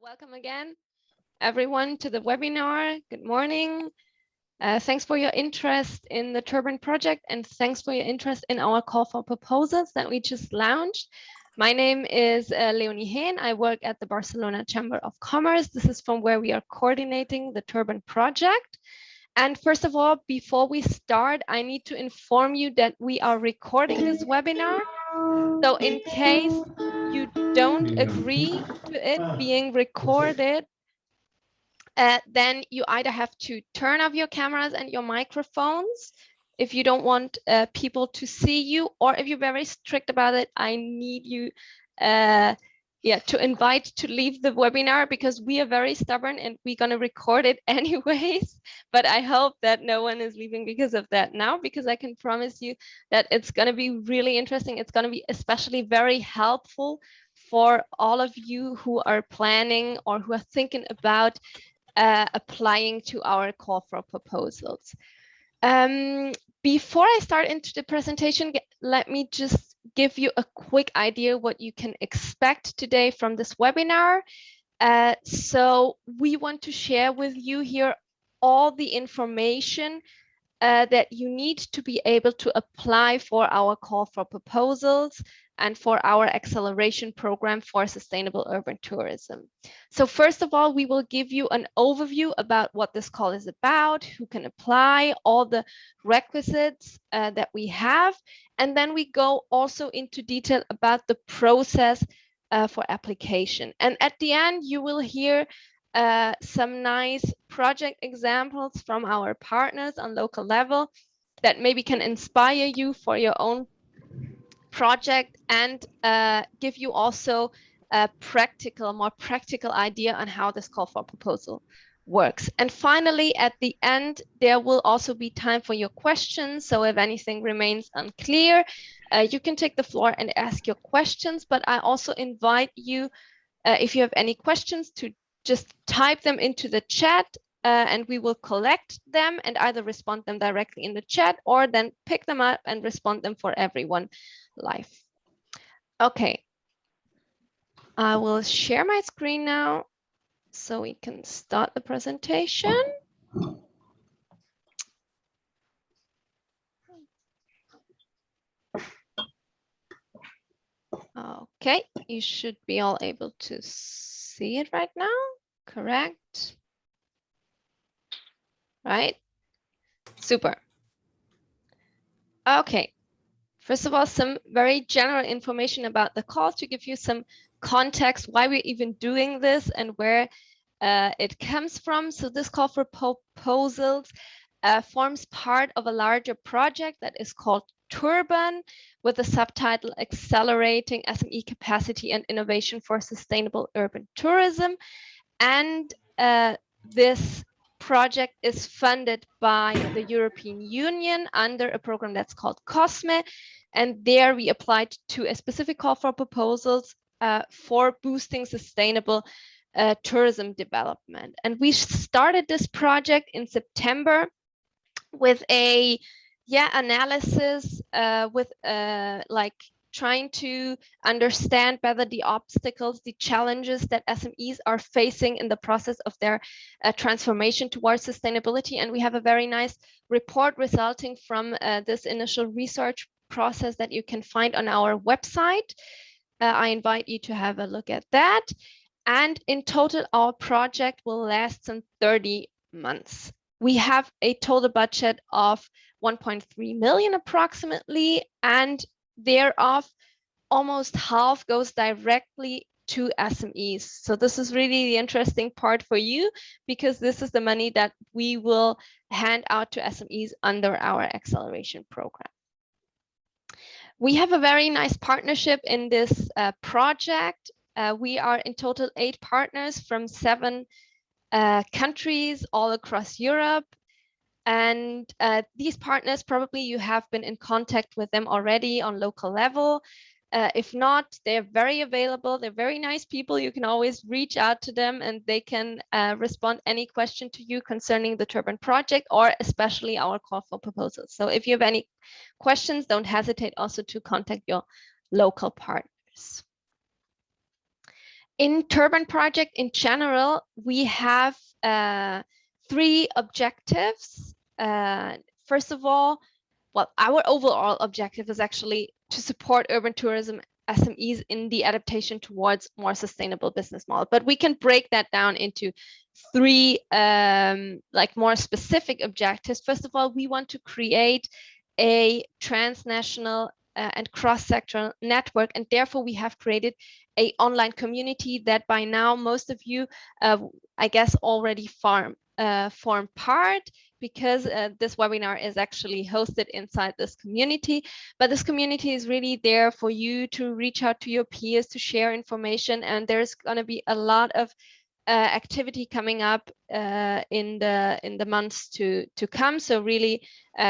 Welcome again, everyone, to the webinar. Good morning. Thanks for your interest in the Tourban project, and thanks for your interest in our call for proposals that we just launched. My name is Leonie Hehn. I work at the Barcelona Chamber of Commerce. This is from where we are coordinating the Tourban project. And first of all, before we start, I need to inform you that we are recording this webinar. So in case you don't agree to it being recorded, then you either have to turn off your cameras and your microphones if you don't want people to see you, or if you're very strict about it, I need you to invite to leave the webinar, because we are very stubborn and we're going to record it anyways. But I hope that no one is leaving because of that now, because I can promise you that it's going to be really interesting. It's going to be especially very helpful for all of you who are planning or who are thinking about applying to our call for proposals. Before I start into the presentation, let me just give you a quick idea what you can expect today from this webinar. So we want to share with you here all the information that you need to be able to apply for our call for proposals and for our acceleration program for sustainable urban tourism. So first of all, we will give you an overview about what this call is about, who can apply, all the requisites that we have, and then we go also into detail about the process for application. And at the end, you will hear some nice project examples from our partners on local level that maybe can inspire you for your own project and give you also a more practical idea on how this call for proposal works. And finally, at the end, there will also be time for your questions. So if anything remains unclear, you can take the floor and ask your questions. But I also invite you, if you have any questions, to just type them into the chat and we will collect them and either respond them directly in the chat or then pick them up and respond them for everyone live. Okay, I will share my screen now so we can start the presentation. Okay, you should be all able to see it right now, correct? Right, super. Okay, first of all, some very general information about the call to give you some context why we're even doing this and where it comes from. So this call for proposals forms part of a larger project that is called Tourban, with the subtitle Accelerating SME Capacity and Innovation for Sustainable Urban Tourism. And this project is funded by the European Union under a program that's called COSME. And there we applied to a specific call for proposals for boosting sustainable tourism development. And we started this project in September with a analysis with like trying to understand better the obstacles, the challenges that SMEs are facing in the process of their transformation towards sustainability. And we have a very nice report resulting from this initial research process that you can find on our website. I invite you to have a look at that. And in total, our project will last some 30 months. We have a total budget of 1.3 million approximately, and thereof, almost half goes directly to SMEs. So this is really the interesting part for you, because this is the money that we will hand out to SMEs under our acceleration program. We have a very nice partnership in this project. We are in total 8 partners from 7 countries all across Europe. And these partners, probably you have been in contact with them already on local level. If not, they're very available. They're very nice people. You can always reach out to them and they can respond any question to you concerning the Tourban project, or especially our call for proposals. So if you have any questions, don't hesitate also to contact your local partners. In Tourban project in general, we have 3 objectives. First of all, well, our overall objective is actually to support urban tourism SMEs in the adaptation towards more sustainable business model. But we can break that down into 3 like more specific objectives. First of all, we want to create a transnational and cross-sectoral network, and therefore we have created a online community that by now most of you, I guess, already form part, because this webinar is actually hosted inside this community. But this community is really there for you to reach out to your peers, to share information, and there's going to be a lot of activity coming up in the months to come. So really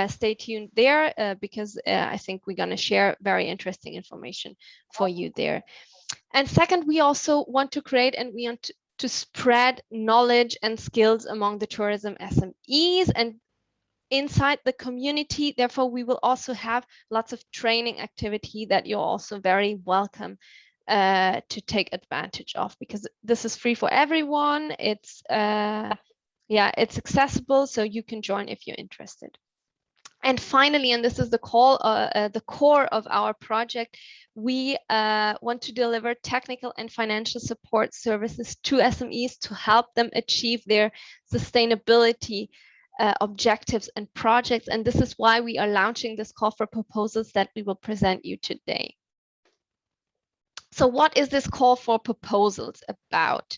stay tuned there, because I think we're going to share very interesting information for you there. And second, we also want to create and we want to spread knowledge and skills among the tourism SMEs and inside the community. Therefore, we will also have lots of training activity that you're also very welcome to take advantage of, because this is free for everyone. It's it's accessible, so you can join if you're interested. And finally, and this is the core of our project, we want to deliver technical and financial support services to SMEs to help them achieve their sustainability objectives and projects. And this is why we are launching this call for proposals that we will present you today. So what is this call for proposals about?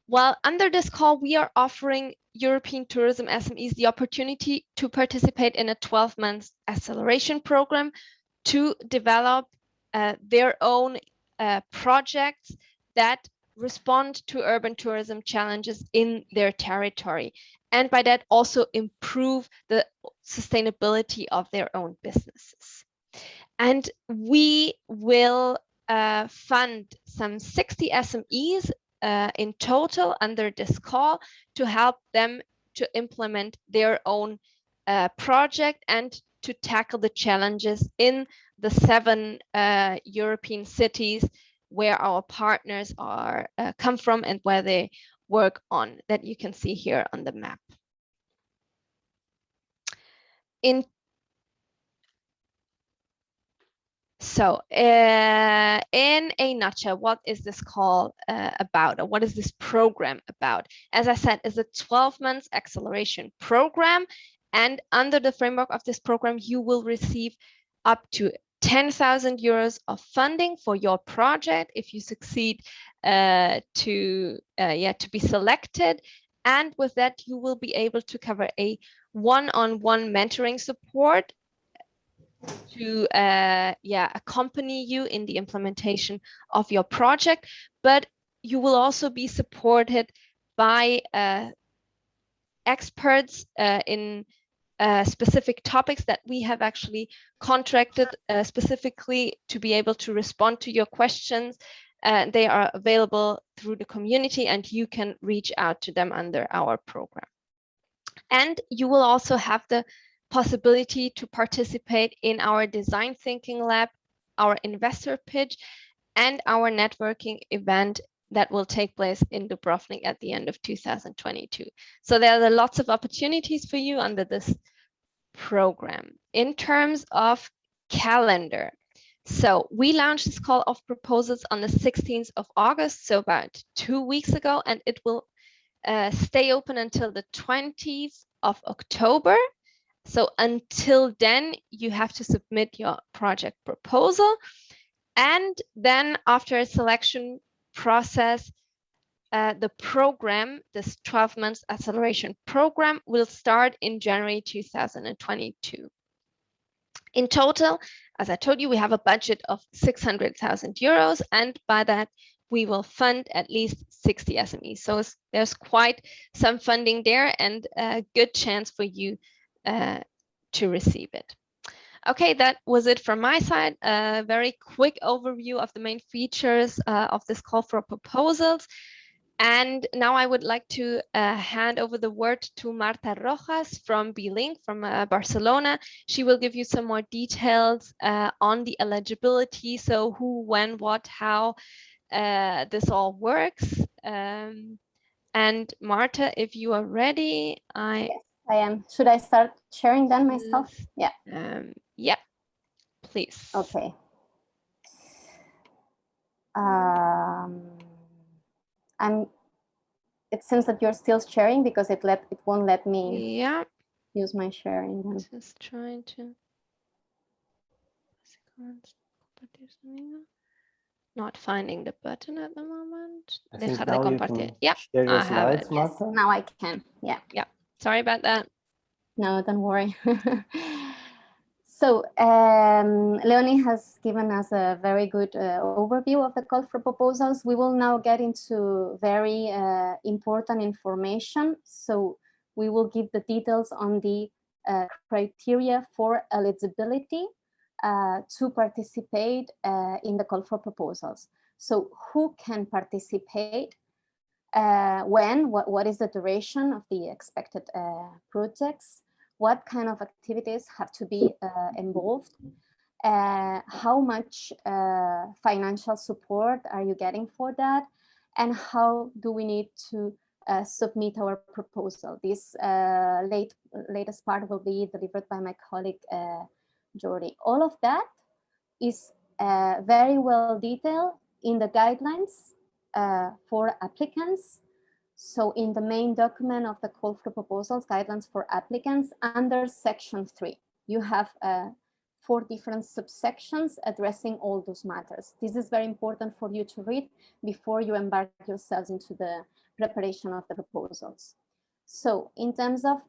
Well, under this call, we are offering European tourism SMEs the opportunity to participate in a 12-month acceleration program to develop their own projects that respond to urban tourism challenges in their territory, and by that also improve the sustainability of their own businesses. And we will fund some 60 SMEs in total under this call to help them to implement their own project and to tackle the challenges in the 7 European cities where our partners are come from and where they work on, that you can see here on the map. So in a nutshell, what is this call about, or what is this program about? As I said, it's a 12-month acceleration program, and under the framework of this program, you will receive up to 10,000 euros of funding for your project if you succeed to be selected. And with that, you will be able to cover a one-on-one mentoring support to accompany you in the implementation of your project, but you will also be supported by experts in specific topics that we have actually contracted specifically to be able to respond to your questions. They are available through the community and you can reach out to them under our program. And you will also have the possibility to participate in our design thinking lab, our investor pitch, and our networking event that will take place in Dubrovnik at the end of 2022. So there are lots of opportunities for you under this program. In terms of calendar, so we launched this call of proposals on the 16th of August, so about 2 weeks ago, and it will stay open until the 20th of October. So until then, you have to submit your project proposal. And then after a selection process, the program, this 12-month acceleration program, will start in January 2022. In total, as I told you, we have a budget of 600,000 euros, and by that, we will fund at least 60 SMEs. So there's quite some funding there and a good chance for you to receive it. Okay, that was it from my side. A very quick overview of the main features of this call for proposals. And now I would like to hand over the word to Marta Rojas from B-Link from Barcelona. She will give you some more details on the eligibility. So who, when, what, how, this all works. And Marta, if you are ready, Yes, I am. Should I start sharing then myself? Yeah. Yeah, please. Okay. It seems that you're still sharing because it won't let me use my sharing then. Just trying to. Not finding the button at the moment. I think now you can share your slides, Marta. Yes, now I can. Yeah. Yeah. Sorry about that. No, don't worry. So Leonie has given us a very good overview of the call for proposals. We will now get into very important information. So we will give the details on the criteria for eligibility to participate in the call for proposals. So who can participate, when, what is the duration of the expected projects, what kind of activities have to be involved, how much financial support are you getting for that, and how do we need to submit our proposal. This latest part will be delivered by my colleague Jordi. All of that is very well detailed in the guidelines for applicants. So in the main document of the call for proposals, guidelines for applicants, under section 3, you have 4 different subsections addressing all those matters. This is very important for you to read before you embark yourselves into the preparation of the proposals. So in terms of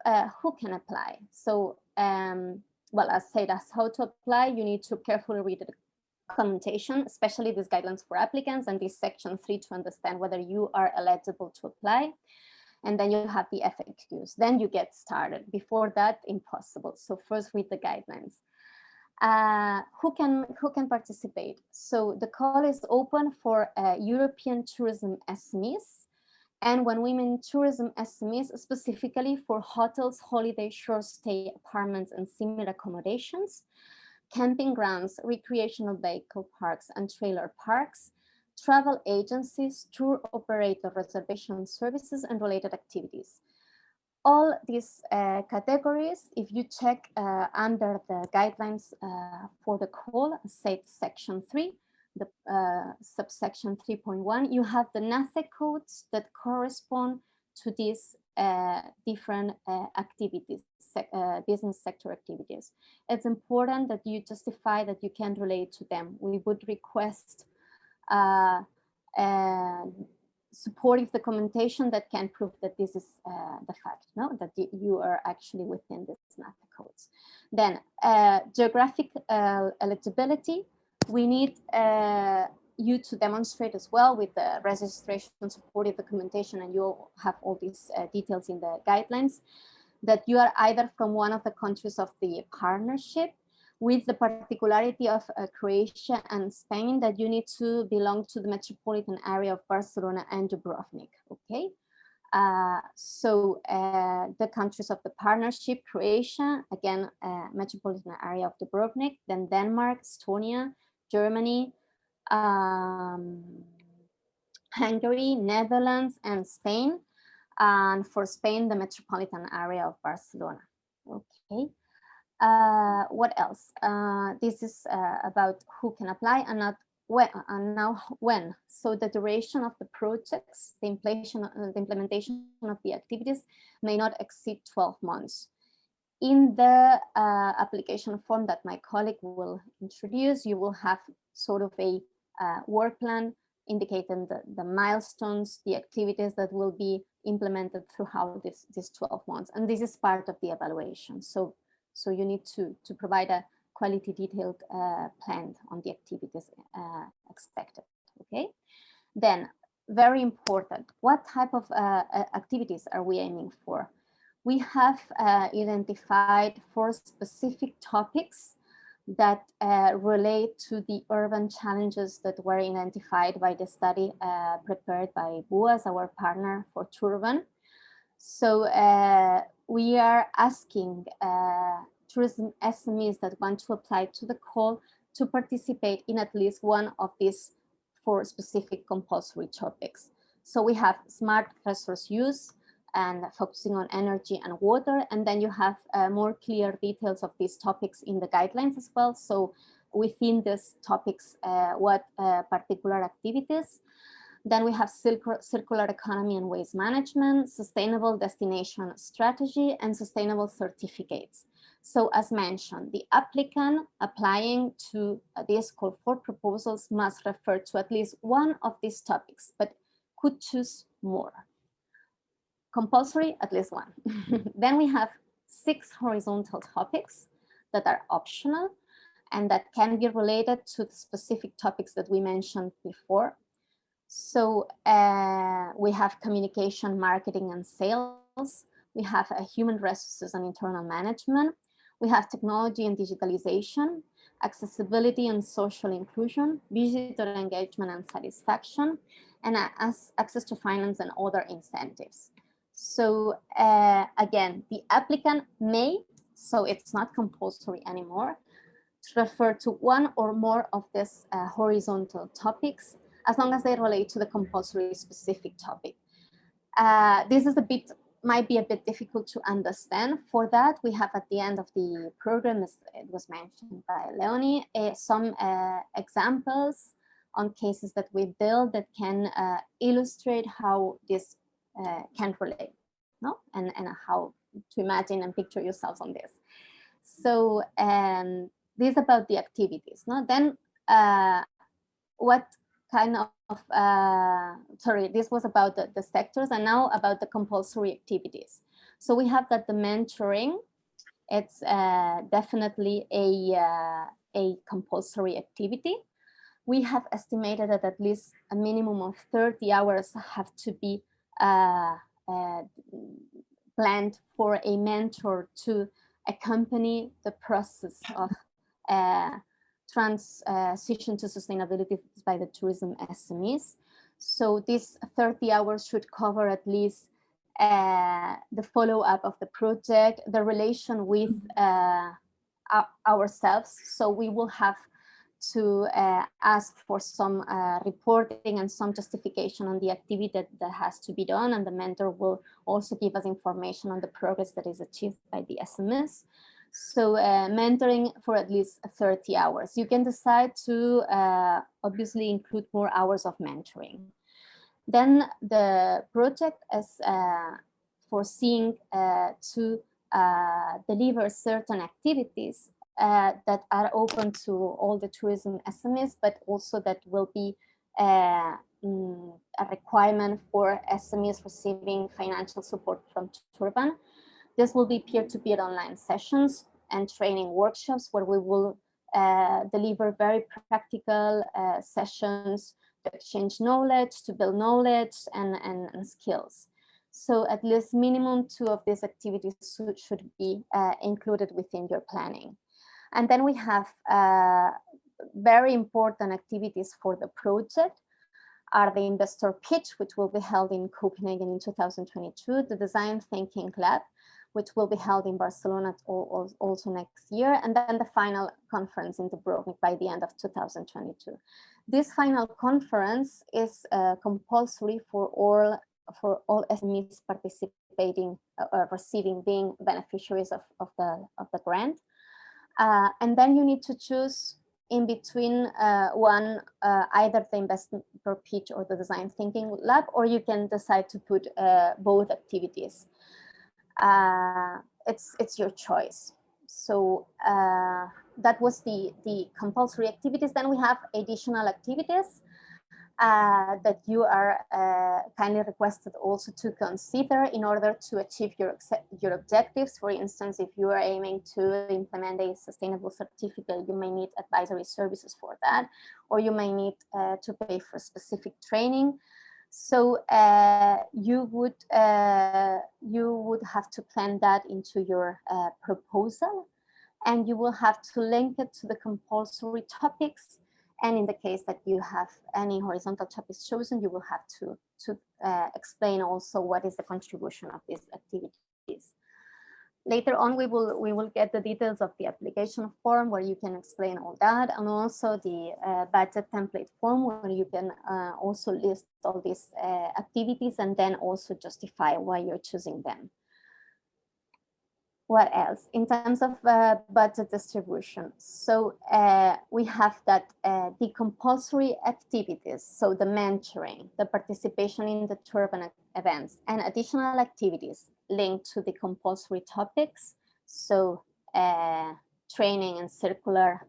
who can apply. So, well, as said, as how to apply, you need to carefully read the commentation, especially these guidelines for applicants and this section 3 to understand whether you are eligible to apply. And then you have the FAQs. Then you get started. Before that, impossible. So first read the guidelines. Who can participate? So the call is open for European tourism SMEs. And when we mean tourism SMEs, specifically for hotels, holiday, short stay apartments, and similar accommodations, camping grounds, recreational vehicle parks and trailer parks, travel agencies, tour operator reservation services, and related activities. All these categories, if you check under the guidelines for the call, say section 3, the subsection 3.1, you have the NACE codes that correspond to these different activities, business sector activities. It's important that you justify that you can relate to them. We would request supportive documentation that can prove that this is the fact, no? That you are actually within these NACE codes. Then geographic eligibility, we need you to demonstrate as well with the registration supportive documentation, and you'll have all these details in the guidelines, that you are either from one of the countries of the partnership, with the particularity of Croatia and Spain, that you need to belong to the metropolitan area of Barcelona and Dubrovnik, okay? So the countries of the partnership, Croatia, again, metropolitan area of Dubrovnik, then Denmark, Estonia, Germany, Hungary, Netherlands, and Spain. And for Spain, the metropolitan area of Barcelona, okay? What else? This is about who can apply and not when, and now when. So the duration of the projects, the implementation of the activities may not exceed 12 months. In the application form that my colleague will introduce, you will have sort of a work plan indicating the milestones, the activities that will be implemented throughout this 12 months. And this is part of the evaluation. So you need to provide a quality detailed plan on the activities expected, okay? Then, very important, what type of activities are we aiming for? We have identified 4 specific topics that relate to the urban challenges that were identified by the study prepared by BUAS, our partner for Tourban. So we are asking tourism SMEs that want to apply to the call to participate in at least one of these for specific compulsory topics. So we have smart resource use and focusing on energy and water. And then you have more clear details of these topics in the guidelines as well. So within these topics, what particular activities. Then we have circular economy and waste management, sustainable destination strategy, and sustainable certificates. So as mentioned, the applicant applying to this call for proposals must refer to at least one of these topics, but could choose more. Compulsory, at least one. Then we have 6 horizontal topics that are optional and that can be related to the specific topics that we mentioned before. So we have communication, marketing, and sales. We have human resources and internal management. We have technology and digitalization, accessibility and social inclusion, visitor engagement and satisfaction, and access to finance and other incentives. So again, the applicant may, so it's not compulsory anymore, to refer to one or more of these horizontal topics, as long as they relate to the compulsory specific topic. This is might be a bit difficult to understand. For that, we have at the end of the program, as it was mentioned by Leonie, some examples on cases that we built that can illustrate how this can relate, no? And how to imagine and picture yourselves on this. So this is about the activities, no? Then what kind of, sorry, this was about the sectors, and now about the compulsory activities. So we have that the mentoring, it's definitely a compulsory activity. We have estimated that at least a minimum of 30 hours have to be planned for a mentor to accompany the process of transition to sustainability by the tourism SMEs. So these 30 hours should cover at least the follow-up of the project, the relation with ourselves. So we will have to ask for some reporting and some justification on the activity that has to be done, and the mentor will also give us information on the progress that is achieved by the SMEs. So mentoring for at least 30 hours. You can decide to obviously include more hours of mentoring. Then the project is foreseeing to deliver certain activities that are open to all the tourism SMEs, but also that will be a requirement for SMEs receiving financial support from Tourban. This will be peer-to-peer online sessions and training workshops where we will deliver very practical sessions to exchange knowledge, to build knowledge and skills. So at least minimum 2 of these activities should be included within your planning. And then we have very important activities for the project are the investor pitch, which will be held in Copenhagen in 2022, the design thinking lab, which will be held in Barcelona also next year, and then the final conference in Dubrovnik by the end of 2022. This final conference is compulsory for all SMEs participating or receiving, being beneficiaries of the grant. And then you need to choose in between either the investor pitch or the design thinking lab, or you can decide to put both activities. It's your choice. So that was the compulsory activities. Then we have additional activities that you are kindly requested also to consider in order to achieve your objectives. For instance, if you are aiming to implement a sustainable certificate, you may need advisory services for that, or you may need to pay for specific training. So you would have to plan that into your proposal, and you will have to link it to the compulsory topics. And in the case that you have any horizontal topics chosen, you will have to explain also what is the contribution of these activities. Later on, we will get the details of the application form where you can explain all that, and also the budget template form where you can also list all these activities and then also justify why you're choosing them. What else? In terms of budget distribution, so we have that the compulsory activities, so the mentoring, the participation in the Tourban events, and additional activities linked to the compulsory topics, so training in circular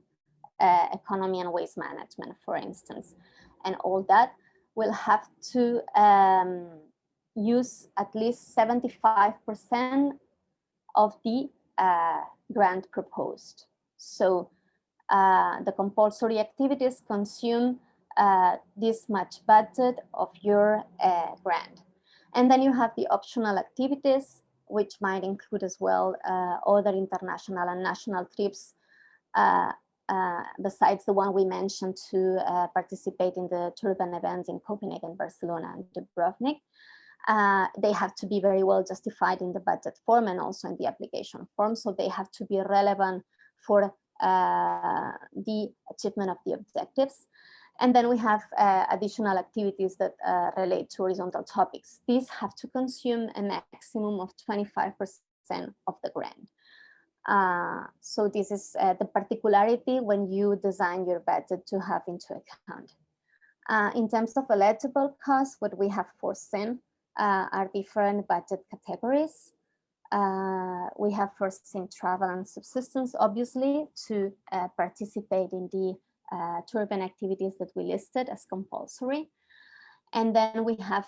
economy and waste management, for instance, and all that will have to use at least 75% of the grant proposed. So the compulsory activities consume this much budget of your grant. And then you have the optional activities, which might include as well other international and national trips besides the one we mentioned to participate in the Tourban events in Copenhagen, Barcelona, and Dubrovnik. They have to be very well justified in the budget form and also in the application form. So they have to be relevant for the achievement of the objectives. And then we have additional activities that relate to horizontal topics. These have to consume a maximum of 25% of the grant. So this is the particularity when you design your budget to have into account. In terms of eligible costs, what we have foreseen are different budget categories. We have foreseen travel and subsistence, obviously, to participate in the Tourban activities that we listed as compulsory. And then we have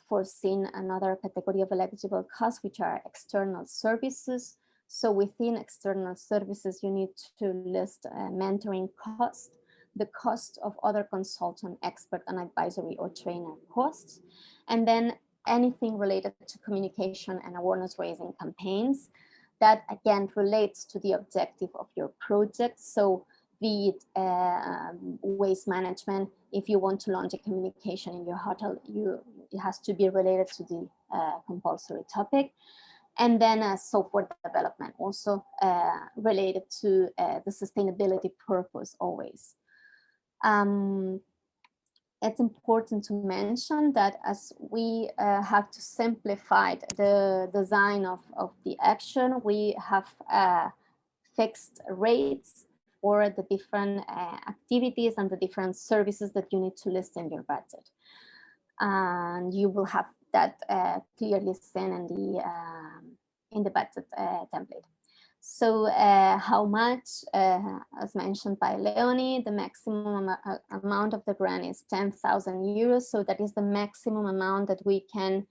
foreseen another category of eligible costs, which are external services. So within external services, you need to list mentoring costs, the cost of other consultant, expert, and advisory or trainer costs, and then anything related to communication and awareness raising campaigns that again relates to the objective of your project. So be it waste management, if you want to launch a communication in your hotel, it has to be related to the compulsory topic. And then software development, also related to the sustainability purpose always. It's important to mention that as we have to simplify the design of the action, we have fixed rates for the different activities and the different services that you need to list in your budget. And you will have that clearly seen in the budget template. So how much, as mentioned by Leonie, the maximum amount of the grant is 10,000 euros. So that is the maximum amount that we can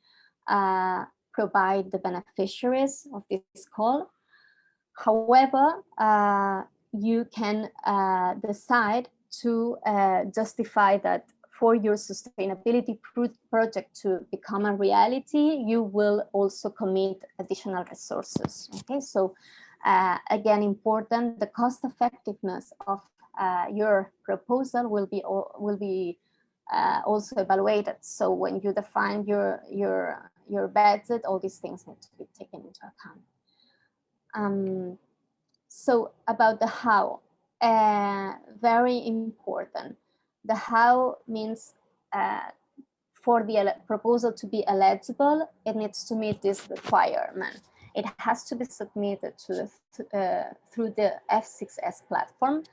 provide the beneficiaries of this call. However, you can decide to justify that for your sustainability project to become a reality, you will also commit additional resources. Okay, so again, important, the cost effectiveness of your proposal will be also evaluated. So when you define your budget, all these things need to be taken into account. So about the how, very important. The how means for the proposal to be eligible, it needs to meet this requirement. It has to be submitted to through the F6S platform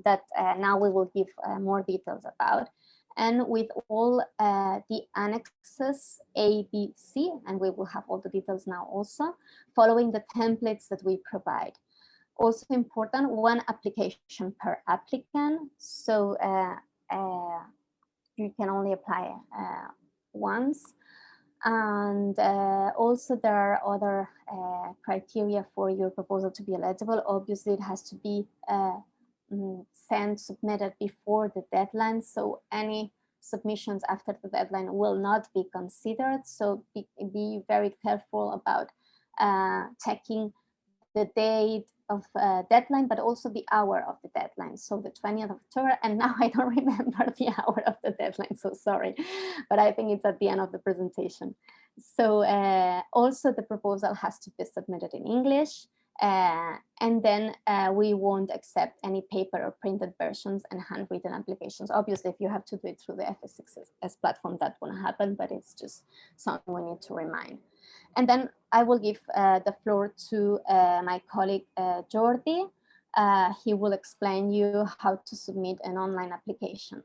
that now we will give more details about, and with all the annexes A, B, C, and we will have all the details now also, following the templates that we provide. Also important, one application per applicant. So you can only apply once. And also there are other criteria for your proposal to be eligible. Obviously, it has to be submitted before the deadline. So any submissions after the deadline will not be considered. So be very careful about checking the date of deadline, but also the hour of the deadline. So the 20th of October, and now I don't remember the hour of the deadline, so sorry, but I think it's at the end of the presentation. So also the proposal has to be submitted in English. And then we won't accept any paper or printed versions and handwritten applications. Obviously, if you have to do it through the FS6S platform, that won't happen, but it's just something we need to remind. And then I will give the floor to my colleague, Jordi. He will explain you how to submit an online application.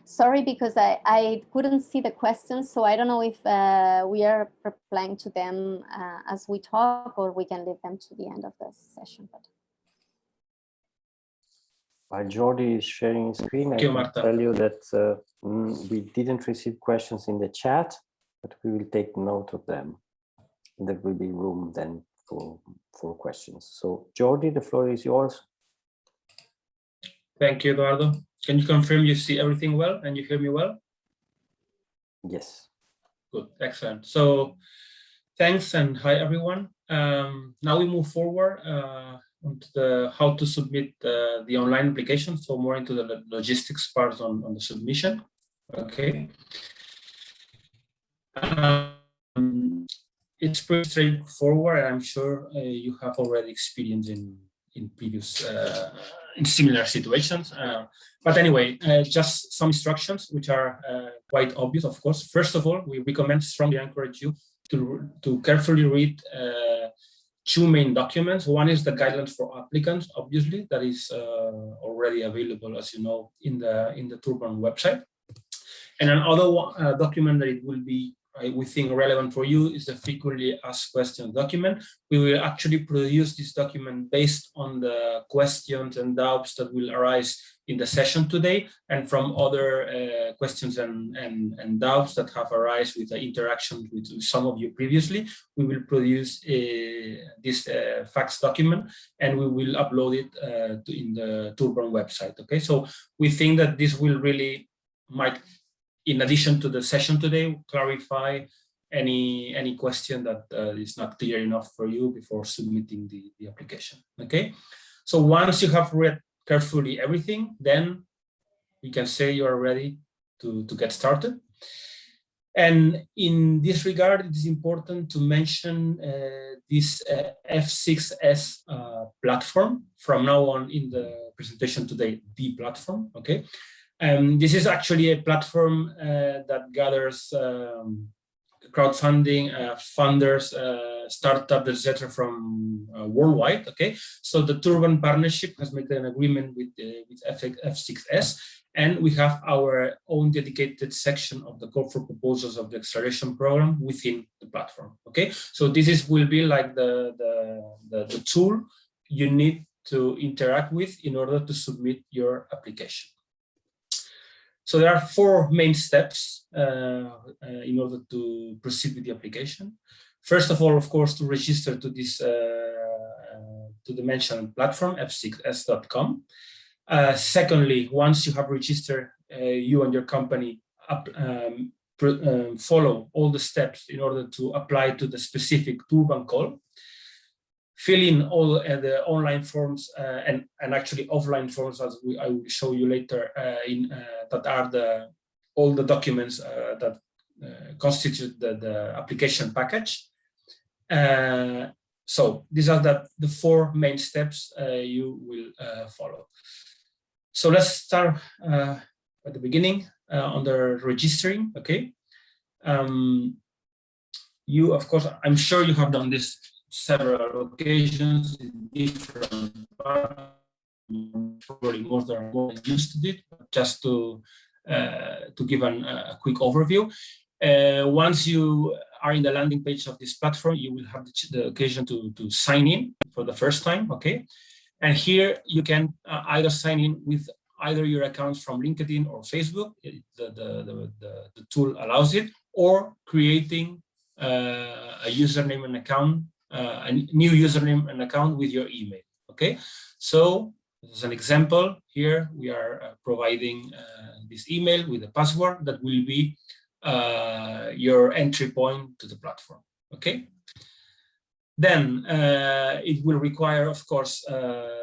Sorry, because I couldn't see the questions, so I don't know if we are replying to them as we talk, or we can leave them to the end of the session. But while Jordi is sharing his screen, I can tell you that we didn't receive questions in the chat, but we will take note of them. And there will be room then for questions. So Jordi, the floor is yours. Thank you, Eduardo. Can you confirm you see everything well and you hear me well? Yes. Good, excellent. So thanks and hi everyone. Now we move forward onto the how to submit the online application, so more into the logistics part on the submission. Okay. It's pretty straightforward. I'm sure you have already experienced in previous in similar situations. But anyway, just some instructions which are quite obvious, of course. First of all, we strongly encourage you to carefully read two main documents. One is the guidelines for applicants, obviously, that is already available, as you know, in the Tourban website. And another document that it will be, we think, relevant for you is the frequently asked questions document. We will actually produce this document based on the questions and doubts that will arise in the session today, and from other questions and doubts that have arisen with the interaction with some of you previously. We will produce this fax document, and we will upload it in the Tourban website. Okay, so we think that this will really might, in addition to the session today, clarify any question that is not clear enough for you before submitting the application. Okay, so once you have read carefully everything, then we can say you are ready to get started. And in this regard, it is important to mention this F6S platform from now on in the presentation today, the platform. Okay. This is actually a platform that gathers crowdfunding, funders, startups, etc., from worldwide. Okay, so the Tourban partnership has made an agreement with F6S, and we have our own dedicated section of the call for proposals of the acceleration program within the platform. Okay, so this will be like the tool you need to interact with in order to submit your application. So there are four main steps in order to proceed with the application. First of all, of course, to register to this to the mentioned platform, f6s.com. Secondly, once you have registered, you and your company follow all the steps in order to apply to the specific Tourban call. Fill in all the online forms and actually offline forms, as I will show you later, that are all the documents that constitute the application package. So these are the four main steps you will follow. So let's start at the beginning under registering. Okay. You, of course, I'm sure you have done this several occasions in different parts, probably most are more used to it, but just to give a quick overview. Once you are in the landing page of this platform, you will have the occasion to sign in for the first time, okay? And here you can either sign in with either your accounts from LinkedIn or Facebook, the tool allows it, or creating a username and account, a new username and account with your email, okay? So as an example, here we are providing this email with a password that will be your entry point to the platform, okay? Then it will require, of course,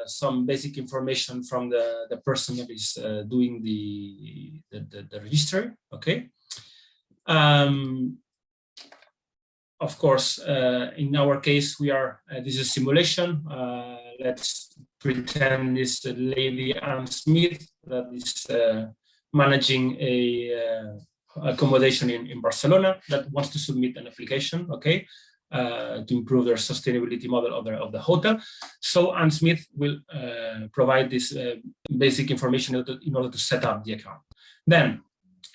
some basic information from the person that is doing the register, okay? of course, in our case, we are, this is a simulation. Let's pretend this lady Anne Smith that is managing a accommodation in Barcelona that wants to submit an application, okay, to improve their sustainability model of the hotel. So Anne Smith will provide this basic information in order to set up the account. Then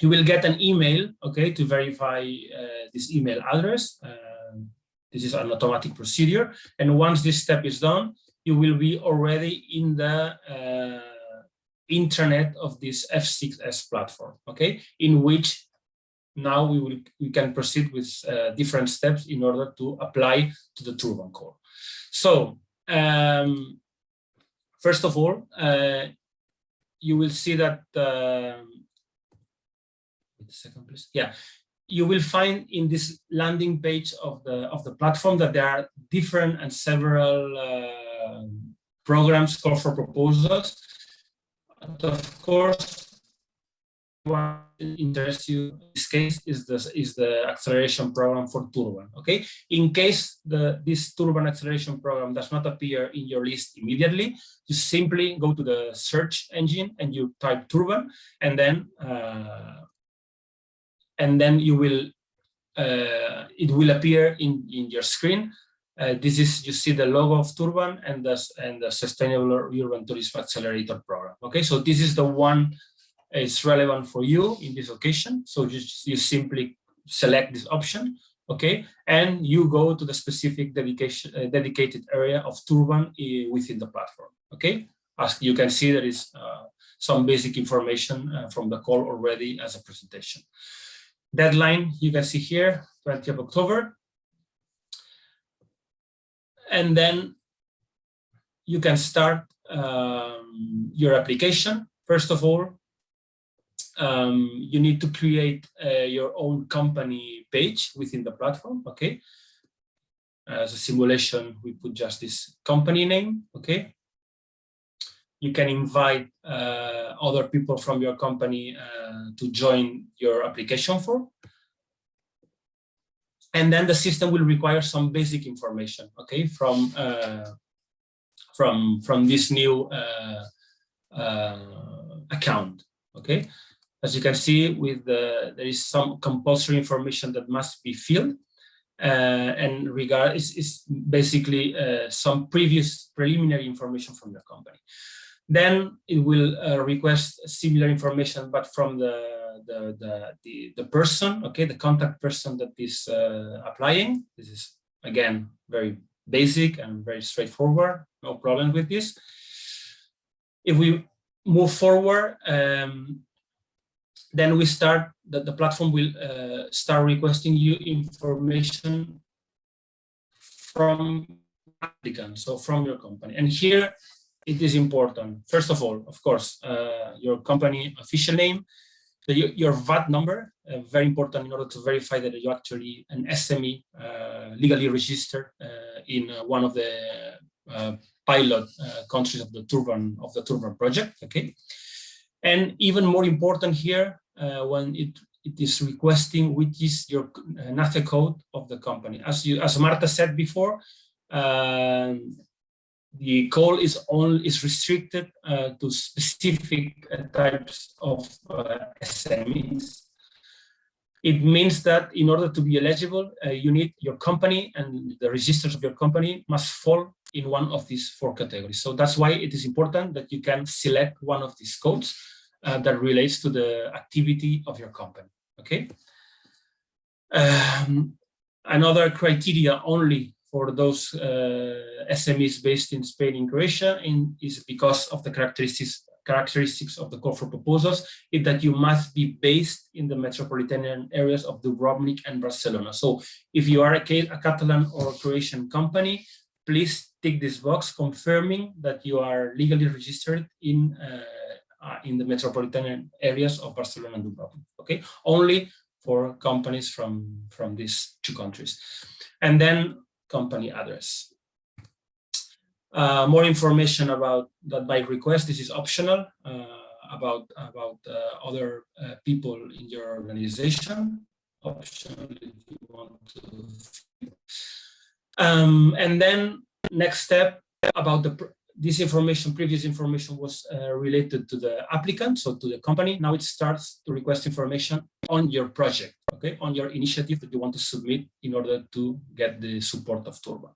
you will get an email, okay, to verify this email address. This is an automatic procedure. And once this step is done, you will be already in the intranet of this F6S platform, okay, in which now we can proceed with different steps in order to apply to the Tourban call. So first of all, you will see that wait a second, please. Yeah, you will find in this landing page of the platform that there are different and several programs, call for proposals. But of course, what interests you in this case is the acceleration program for Tourban. Okay, in case this Tourban acceleration program does not appear in your list immediately, you simply go to the search engine and you type Tourban, and then you will it will appear in your screen. This is, you see the logo of Tourban and the Sustainable Urban Tourism Accelerator program. Okay, so this is the one is relevant for you in this occasion. So you simply select this option, okay, and you go to the specific dedicated area of Tourban within the platform. Okay, as you can see, there is some basic information from the call already as a presentation. Deadline, you can see here, 20th of October. And then you can start your application. First of all, you need to create your own company page within the platform, okay? As a simulation, we put just this company name, okay? You can invite other people from your company to join your application form. And then the system will require some basic information, okay, from this new account, okay. As you can see, there is some compulsory information that must be filled, and is basically some previous preliminary information from your company. Then it will request similar information, but from the person, okay, the contact person that is applying. This is again very basic and very straightforward. No problem with this. If we move forward, then we start. The platform will start requesting you information from applicants, so from your company, and here. It is important, first of all, of course, your company official name, your VAT number, very important in order to verify that you're actually an SME legally registered in one of the pilot countries of the Tourban project, okay? And even more important here, when it is requesting which is your NACE code of the company. As Marta said before, the call is restricted to specific types of SMEs. It means that in order to be eligible, you need your company and the registers of your company must fall in one of these 4 categories. So that's why it is important that you can select one of these codes that relates to the activity of your company. Okay. Another criteria only for those SMEs based in Spain and Croatia is because of the characteristics of the call for proposals, is that you must be based in the metropolitan areas of Dubrovnik and Barcelona. So if you are a Catalan or Croatian company, please tick this box confirming that you are legally registered in the metropolitan areas of Barcelona and Dubrovnik. Okay, only for companies from these 2 countries. And then company address. More information about that by request. This is optional. About other people in your organization. Optional if you want to And then next step about this information, previous information was related to the applicant, so to the company. Now it starts to request information on your project, okay, on your initiative that you want to submit in order to get the support of Tourban.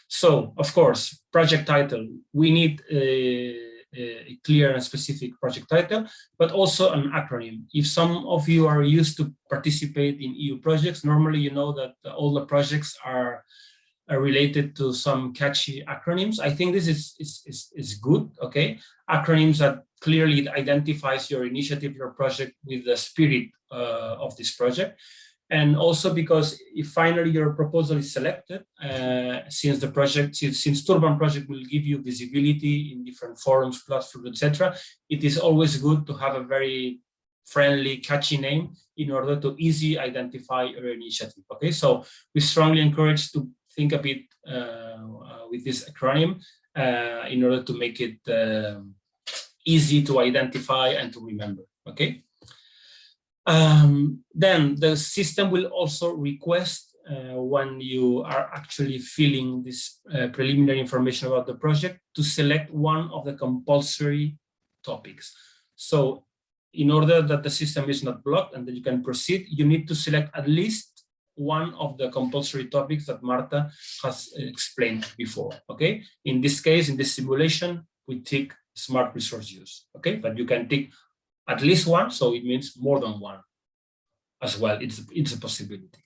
So, of course, project title, we need a clear and specific project title, but also an acronym. If some of you are used to participate in EU projects, normally you know that all the projects are related to some catchy acronyms. I think this is good, okay? Acronyms that clearly identifies your initiative, your project with the spirit of this project. And also because if finally your proposal is selected, since Tourban project will give you visibility in different forums, platforms, etc., it is always good to have a very friendly, catchy name in order to easily identify your initiative, okay? So we strongly encourage to think a bit with this acronym in order to make it easy to identify and to remember, okay? Then the system will also request when you are actually filling this preliminary information about the project to select one of the compulsory topics. So in order that the system is not blocked and that you can proceed, you need to select at least one of the compulsory topics that Marta has explained before, okay? In this case, in this simulation, we tick smart resource use, okay? But you can tick at least one, so it means more than one as well. It's a possibility.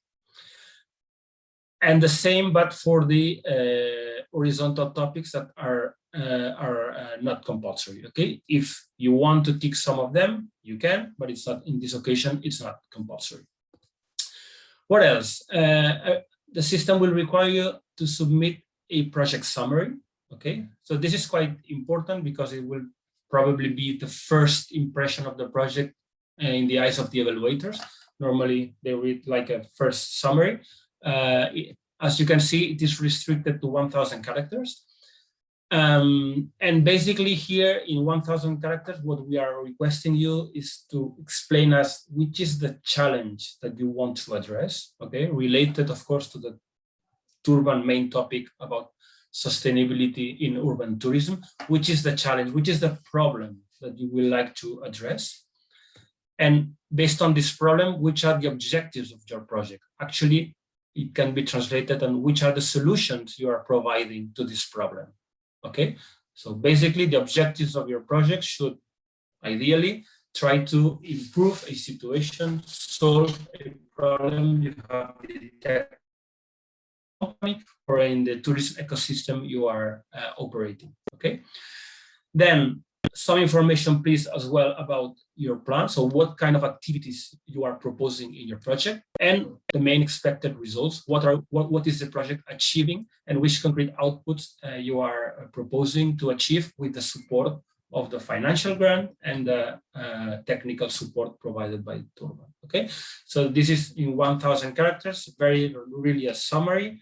And the same, but for the horizontal topics that are not compulsory, okay? If you want to tick some of them, you can, but it's not, in this occasion, it's not compulsory. What else? The system will require you to submit a project summary, okay? So this is quite important because it will probably be the first impression of the project in the eyes of the evaluators. Normally, they read like a first summary. As you can see, it is restricted to 1,000 characters. And basically here in 1,000 characters, what we are requesting you is to explain us which is the challenge that you want to address, okay? Related, of course, to the Tourban main topic about sustainability in urban tourism, which is the challenge, which is the problem that you would like to address. And based on this problem, which are the objectives of your project? Actually, it can be translated on which are the solutions you are providing to this problem. Okay, so basically the objectives of your project should ideally try to improve a situation, solve a problem you have detected or in the tourism ecosystem you are operating. Okay, then some information please as well about your plan. So what kind of activities you are proposing in your project and the main expected results. What is the project achieving and which concrete outputs you are proposing to achieve with the support of the financial grant and the technical support provided by Tourban. Okay, so this is in 1,000 characters, really a summary.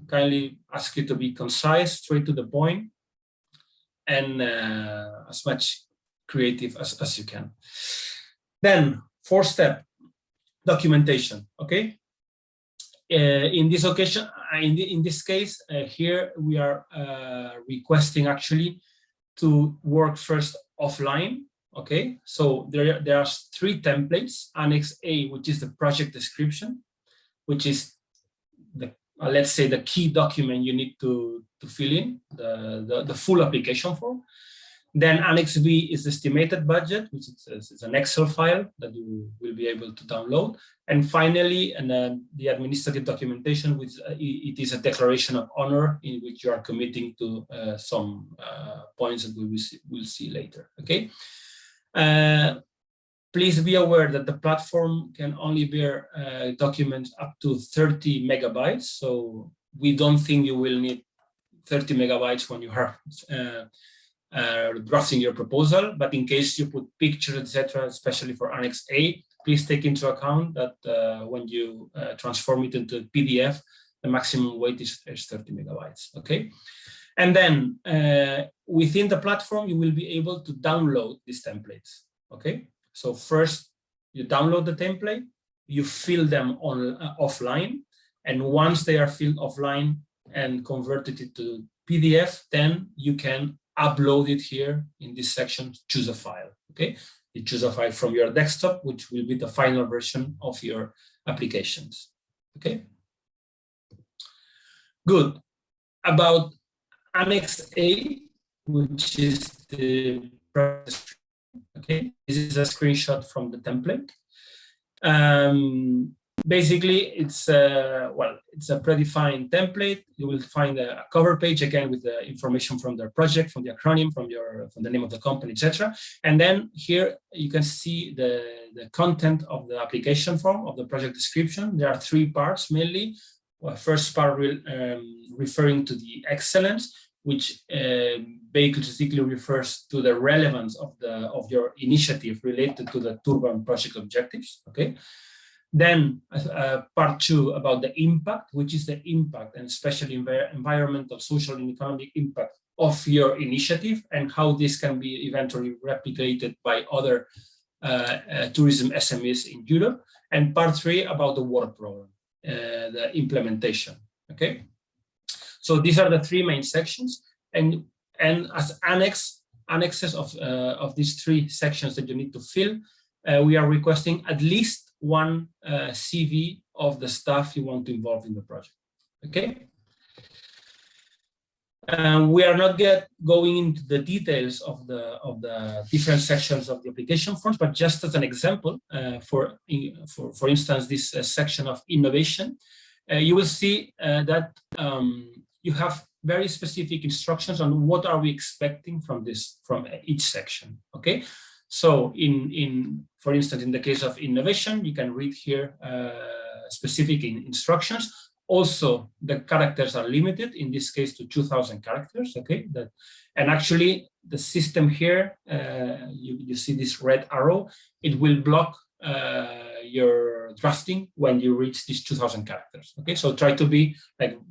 Kindly ask you to be concise, straight to the point, and as much creative as you can. Then fourth step, documentation, okay? In this occasion, in this case, here we are requesting actually to work first offline, okay? So there are 3 templates. Annex A, which is the project description, which is the let's say the key document you need to fill in, the full application form. Then Annex B is the estimated budget, which is an Excel file that you will be able to download. And finally, the administrative documentation, which it is a declaration of honor in which you are committing to some points that we will see later, okay? Please be aware that the platform can only bear documents up to 30 megabytes. So we don't think you will need 30 megabytes when you are drafting your proposal. But in case you put pictures, etc., especially for Annex A, please take into account that when you transform it into a PDF, the maximum weight is 30 megabytes, okay? And then within the platform, you will be able to download these templates, okay? So first, you download the template, you fill them on offline, And once they are filled offline and converted into PDF, then you can upload it here in this section, choose a file, okay? You choose a file from your desktop, which will be the final version of your applications, okay? Good. About Annex A, which is the process, okay? This is a screenshot from the template. Basically, it's it's a predefined template. You will find a cover page again with the information from their project, from the acronym, from the name of the company, etc. And then here you can see the content of the application form, of the project description. There are three parts mainly. Well, first part referring to the excellence, which basically refers to the relevance of your initiative related to the Tourban project objectives. Okay. Then part two about the impact, which is the impact and especially environmental, social, and economic impact of your initiative and how this can be eventually replicated by other tourism SMEs in Europe. And part three about the work program, the implementation. Okay, so these are the three main sections, and as annexes of these three sections that you need to fill, we are requesting at least one CV of the staff you want to involve in the project. Okay. We are not yet going into the details of the different sections of the application forms, but just as an example, for instance, this section of innovation, you will see that you have very specific instructions on what are we expecting from each section. Okay. So for instance, in the case of innovation, you can read here specific instructions. Also, the characters are limited, in this case to 2,000 characters, okay? And actually, the system here, you see this red arrow, it will block your drafting when you reach these 2,000 characters, okay? So try to be,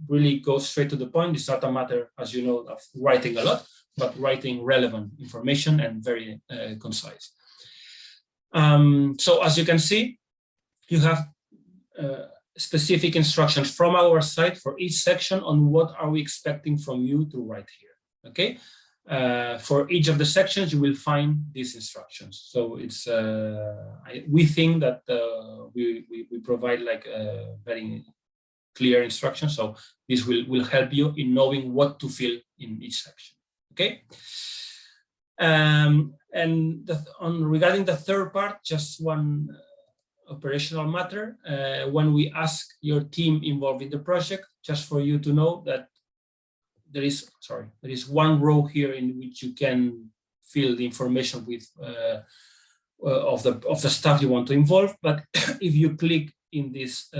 really go straight to the point. It's not a matter, as you know, of writing a lot, but writing relevant information and very concise. So as you can see, you have specific instructions from our side for each section on what are we expecting from you to write here, okay? For each of the sections, you will find these instructions. So it's, we think that we provide very clear instructions. So this will help you in knowing what to fill in each section. Okay. And regarding the third part, just one operational matter. When we ask your team involved in the project, just for you to know that there is one row here in which you can fill the information with of the stuff you want to involve. But if you click in this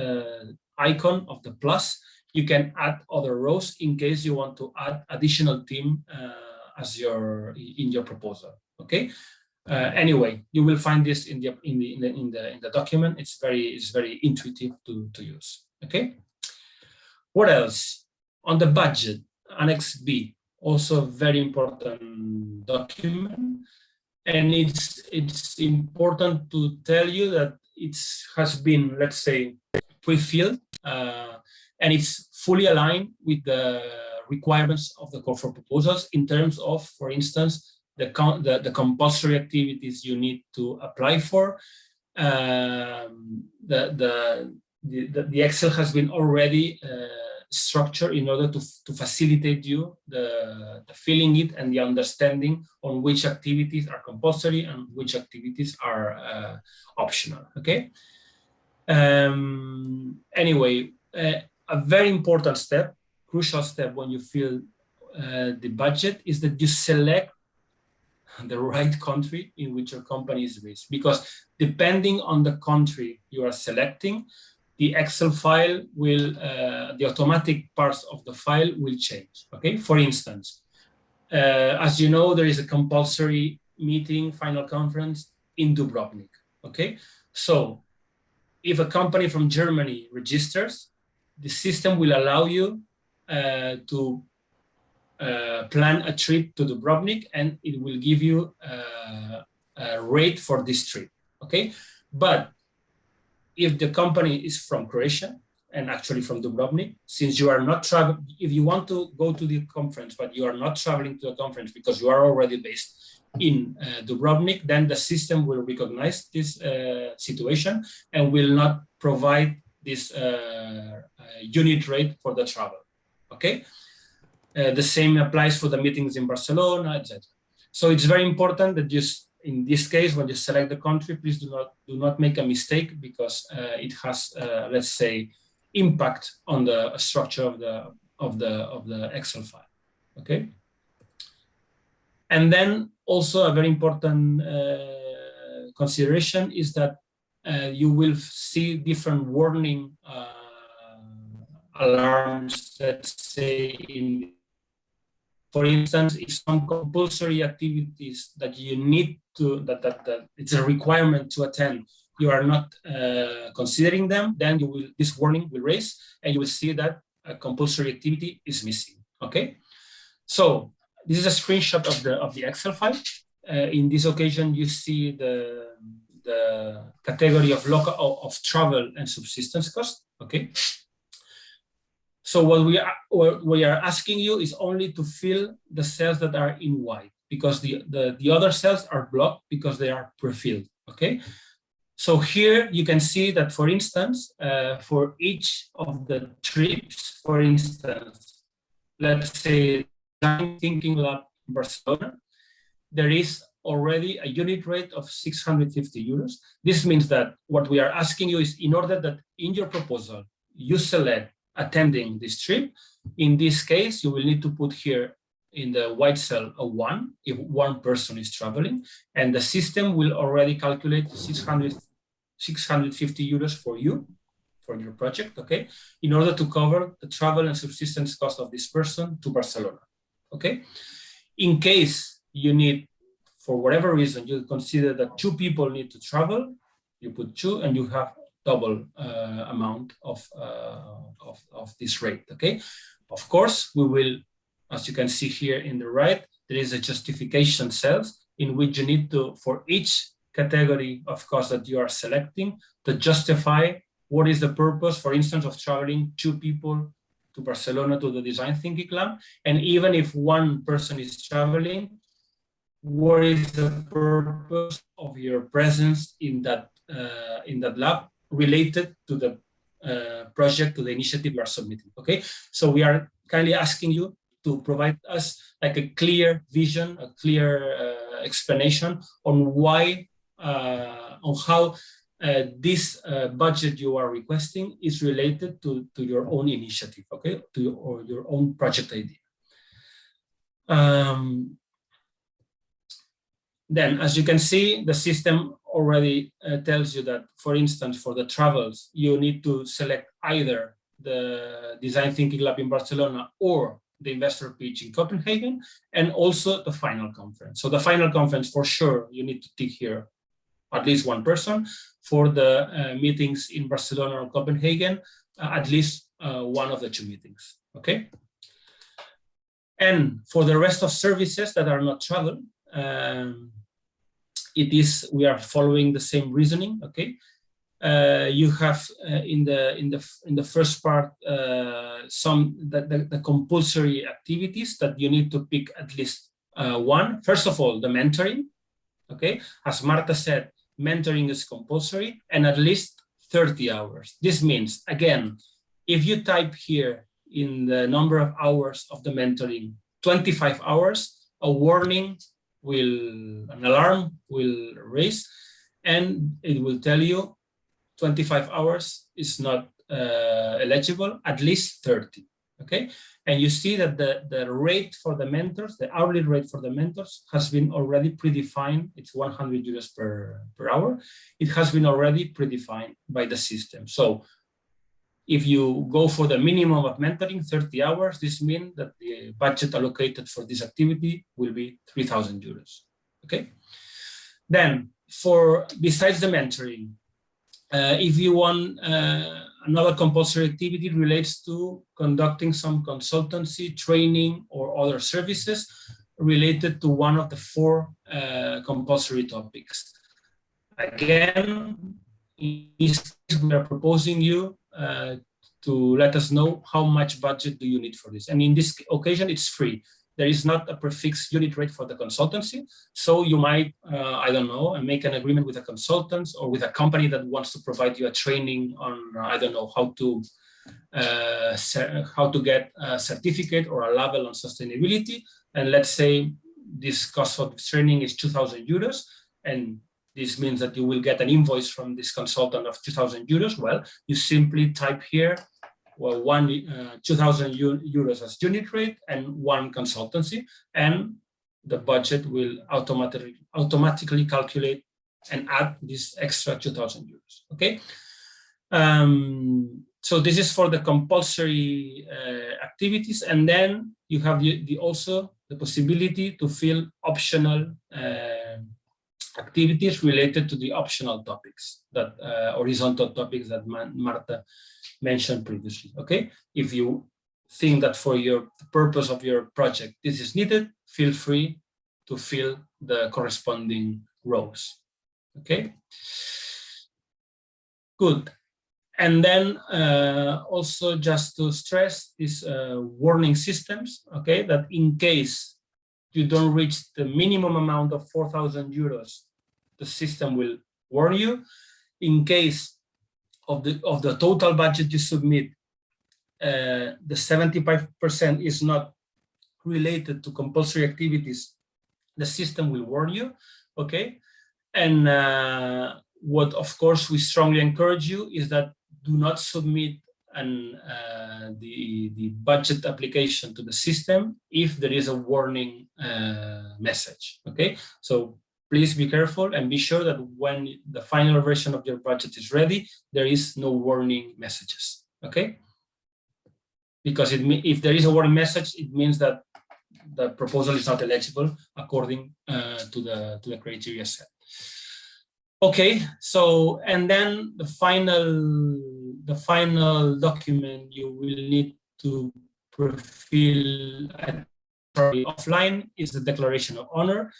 icon of the plus, you can add other rows in case you want to add additional team in your proposal. Okay. Anyway, you will find this in the document. It's very intuitive to use. Okay. What else? On the budget, Annex B, also a very important document, and it's important to tell you that it has been, let's say, pre-filled, and it's fully aligned with the requirements of the call for proposals in terms of, for instance, the compulsory activities you need to apply for. The Excel has been already structured in order to facilitate you the filling it and the understanding on which activities are compulsory and which activities are optional. Okay. Anyway, a very important step, crucial step when you fill the budget is that you select the right country in which your company is based, because depending on the country you are selecting, the Excel file will, the automatic parts of the file will change. Okay, for instance, as you know, there is a compulsory meeting, final conference in Dubrovnik. Okay, so if a company from Germany registers, the system will allow you to plan a trip to Dubrovnik, and it will give you a rate for this trip. Okay, but if the company is from Croatia and actually from Dubrovnik, since you are not traveling, if you want to go to the conference, but you are not traveling to the conference because you are already based in Dubrovnik, then the system will recognize this situation and will not provide this unit rate for the travel, okay? The same applies for the meetings in Barcelona, etc. So it's very important that just in this case, when you select the country, please do not make a mistake, because it has, let's say, impact on the structure of the Excel file. Okay. And then also a very important consideration is that you will see different warning alarms, let's say, for instance, if some compulsory activities that you need to, that it's a requirement to attend, you are not considering them, then this warning will raise, and you will see that a compulsory activity is missing. Okay, so this is a screenshot of the Excel file. In this occasion, you see the category of travel and subsistence cost. Okay. So what we are asking you is only to fill the cells that are in white, because the other cells are blocked because they are pre-filled, okay? So here you can see that, for instance, for each of the trips, for instance, let's say Design Thinking Lab Barcelona, there is already a unit rate of 650 euros. This means that what we are asking you is, in order that in your proposal you select attending this trip, in this case, you will need to put here in the white cell a 1 if one person is traveling, and the system will already calculate 650 euros for you, for your project, okay, in order to cover the travel and subsistence cost of this person to Barcelona, okay? In case you need, for whatever reason, you consider that 2 people need to travel, you put 2 and you have double amount of this rate, okay? Of course, we will, as you can see here in the right, there is a justification cells in which you need to, for each category of cost that you are selecting, to justify what is the purpose, for instance, of traveling 2 people to Barcelona to the Design Thinking Lab, and even if one person is traveling, what is the purpose of your presence in that lab, related to the project, to the initiative you are submitting, okay? So we are kindly asking you to provide us like a clear vision, a clear explanation on why, on how this budget you are requesting is related to your own initiative, okay? To your own project idea. Then, as you can see, the system already tells you that, for instance, for the travels, you need to select either the Design Thinking Lab in Barcelona or the investor pitch in Copenhagen, and also the final conference. So the final conference, for sure, you need to tick here at least one person. For the meetings in Barcelona or Copenhagen, at least one of the 2 meetings, okay? And for the rest of services that are not travel, we are following the same reasoning, okay? You have in the first part the compulsory activities that you need to pick at least one. First of all, the mentoring, okay? As Marta said, mentoring is compulsory and at least 30 hours. This means, again, if you type here in the number of hours of the mentoring 25 hours, a warning an alarm will raise, and it will tell you 25 hours is not eligible, at least 30, okay? And you see that the rate for the mentors, the hourly rate for the mentors has been already predefined. It's 100 euros per hour. It has been already predefined by the system. So if you go for the minimum of mentoring, 30 hours, this means that the budget allocated for this activity will be 3,000 euros, okay? Then, besides the mentoring, if you want another compulsory activity relates to conducting some consultancy, training, or other services related to one of the 4 compulsory topics. Again, in this case, we are proposing you to let us know how much budget do you need for this. And in this occasion, it's free. There is not a prefixed unit rate for the consultancy. So you might, I don't know, make an agreement with a consultant or with a company that wants to provide you a training on, I don't know, how to get a certificate or a label on sustainability. And let's say this cost of training is 2,000 euros. And this means that you will get an invoice from this consultant of 2,000 euros. Well, you simply type here, well, 2,000 euros as unit rate and one consultancy, and the budget will automatically calculate and add this extra 2,000 euros. Okay. So this is for the compulsory activities, and then you have also the possibility to fill optional activities related to the optional topics, that horizontal topics that Marta mentioned previously. Okay, if you think that for the purpose of your project this is needed, feel free to fill the corresponding rows. Okay, good. And then also just to stress these warning systems, okay, that in case you don't reach the minimum amount of 4,000 euros, the system will warn you. In case of the total budget you submit, the 75% is not related to compulsory activities, the system will warn you, okay? And what, of course, we strongly encourage you is that do not submit the budget application to the system if there is a warning message, okay? So please be careful and be sure that when the final version of your budget is ready, there is no warning messages, okay? Because if there is a warning message, it means that the proposal is not eligible according to the criteria set. Okay, so, and then the final document you will need to fulfill offline is the Declaration of Honor.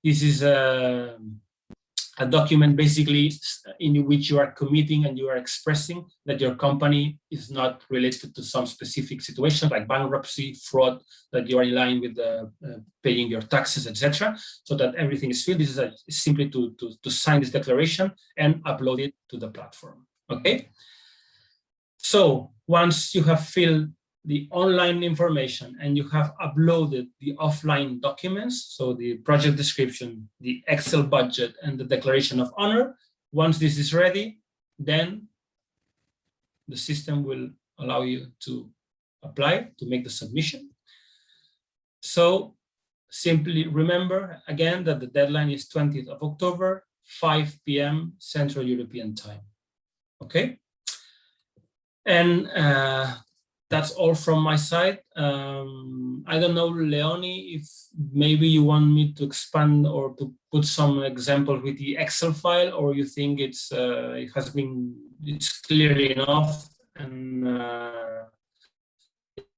This is a document basically in which you are committing and you are expressing that your company is not related to some specific situation like bankruptcy, fraud, that you are in line with paying your taxes, etc. So that everything is filled. This is simply to sign this declaration and upload it to the platform. Okay. So once you have filled the online information and you have uploaded the offline documents, so the project description, the Excel budget, and the Declaration of Honor, once this is ready, then the system will allow you to apply, to make the submission. So simply remember again that the deadline is 20th of October, 5 p.m. Central European Time. Okay? And that's all from my side. I don't know, Leonie, if maybe you want me to expand or to put some examples with the Excel file, or you think it's clear enough, and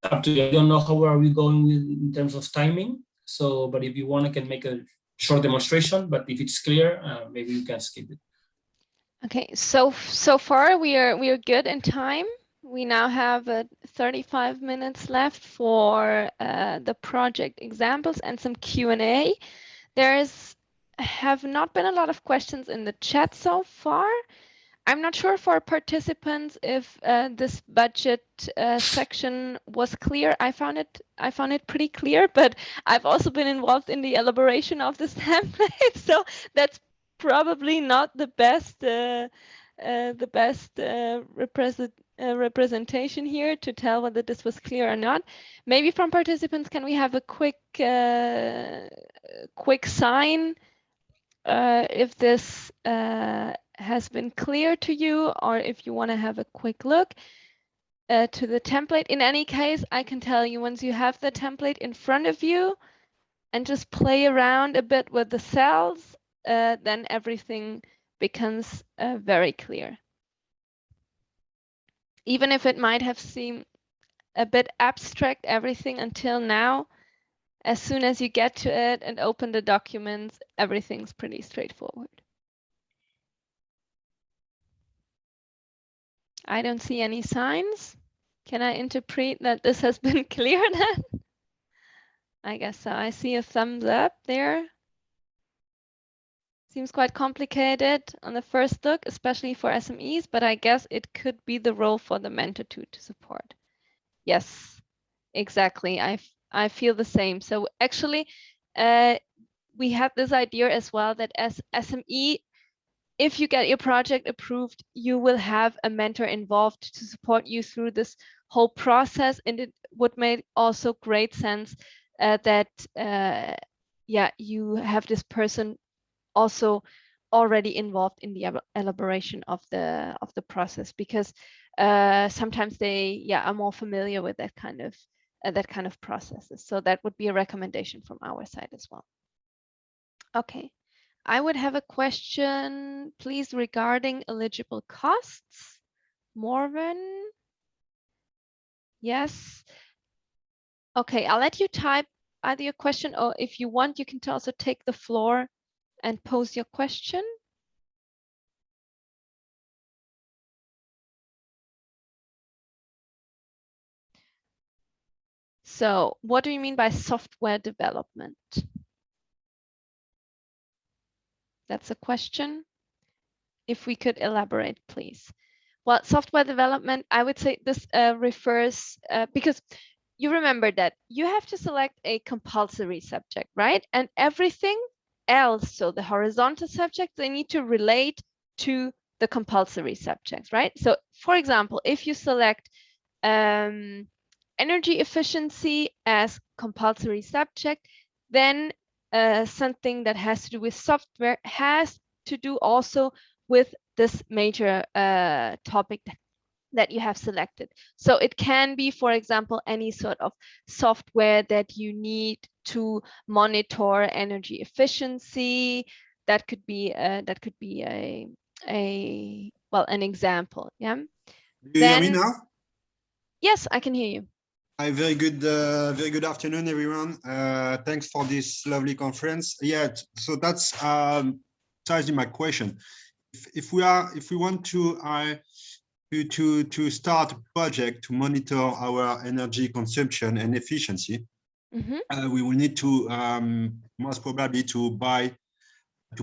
up to you. I don't know how are we going in terms of timing. So, but if you want, I can make a short demonstration. But if it's clear, maybe you can skip it. Okay, so far we are good in time. We now have 35 minutes left for the project examples and some Q&A. Have not been a lot of questions in the chat so far. I'm not sure for participants if this budget section was clear. I found it pretty clear, but I've also been involved in the elaboration of this template, so that's probably not the best representation here to tell whether this was clear or not. Maybe from participants, can we have a quick sign if this has been clear to you, or if you want to have a quick look to the template. In any case, I can tell you, once you have the template in front of you and just play around a bit with the cells, then everything becomes very clear. Even if it might have seemed a bit abstract, everything until now, as soon as you get to it and open the documents, everything's pretty straightforward. I don't see any signs. Can I interpret that this has been clear then? I guess so. I see a thumbs up there. Seems quite complicated on the first look, especially for SMEs, but I guess it could be the role for the mentor to support. Yes, exactly. I feel the same. So actually, we have this idea as well that as SME, if you get your project approved, you will have a mentor involved to support you through this whole process. And it would make also great sense that yeah, you have this person also already involved in the elaboration of the process, because sometimes they are more familiar with that kind of processes. So that would be a recommendation from our side as well. Okay, I would have a question, please, regarding eligible costs. Morven? Yes. Okay, I'll let you type either your question, or if you want, you can also take the floor and pose your question. So what do you mean by software development? That's a question. If we could elaborate, please. Well, software development, I would say this refers, because you remember that you have to select a compulsory subject, right? And everything else, so the horizontal subjects, they need to relate to the compulsory subjects, right? So for example, if you select energy efficiency as compulsory subject, then something that has to do with software has to do also with this major topic that you have selected. So it can be, for example, any sort of software that you need to monitor energy efficiency. That could be an example. Yeah. Do you hear me now? Yes, I can hear you. Hi, very good afternoon, everyone. Thanks for this lovely conference. Yeah, so that's precisely my question. If we want to start a project to monitor our energy consumption and efficiency, we will need to most probably to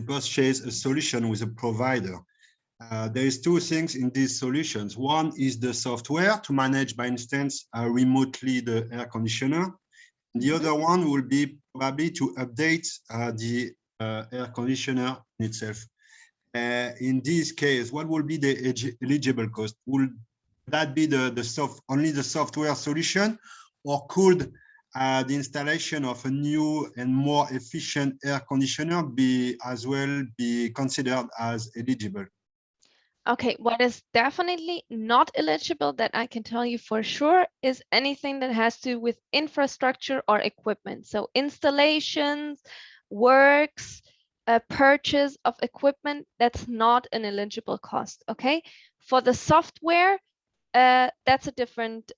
purchase a solution with a provider. There is two things in these solutions. One is the software to manage, by instance, remotely the air conditioner. The other one will be probably to update the air conditioner itself. In this case, what will be the eligible cost? Will that be only the software solution, or could the installation of a new and more efficient air conditioner be considered as eligible? Okay, what is definitely not eligible, that I can tell you for sure, is anything that has to do with infrastructure or equipment. So installations, works, purchase of equipment, that's not an eligible cost. Okay, for the software, that's a different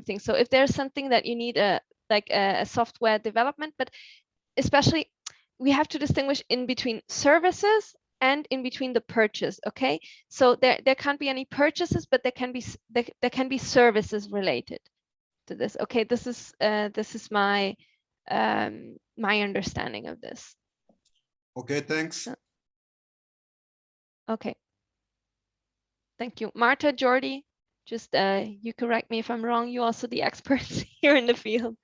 thing. So if there's something that you need a software development, but especially we have to distinguish in between services and in between the purchase. Okay, so there can't be any purchases, but there can be services related to this. Okay, this is my my understanding of this. Okay, thanks. Okay, thank you. Marta, Jordi, just you correct me if I'm wrong. You're also the experts here in the field.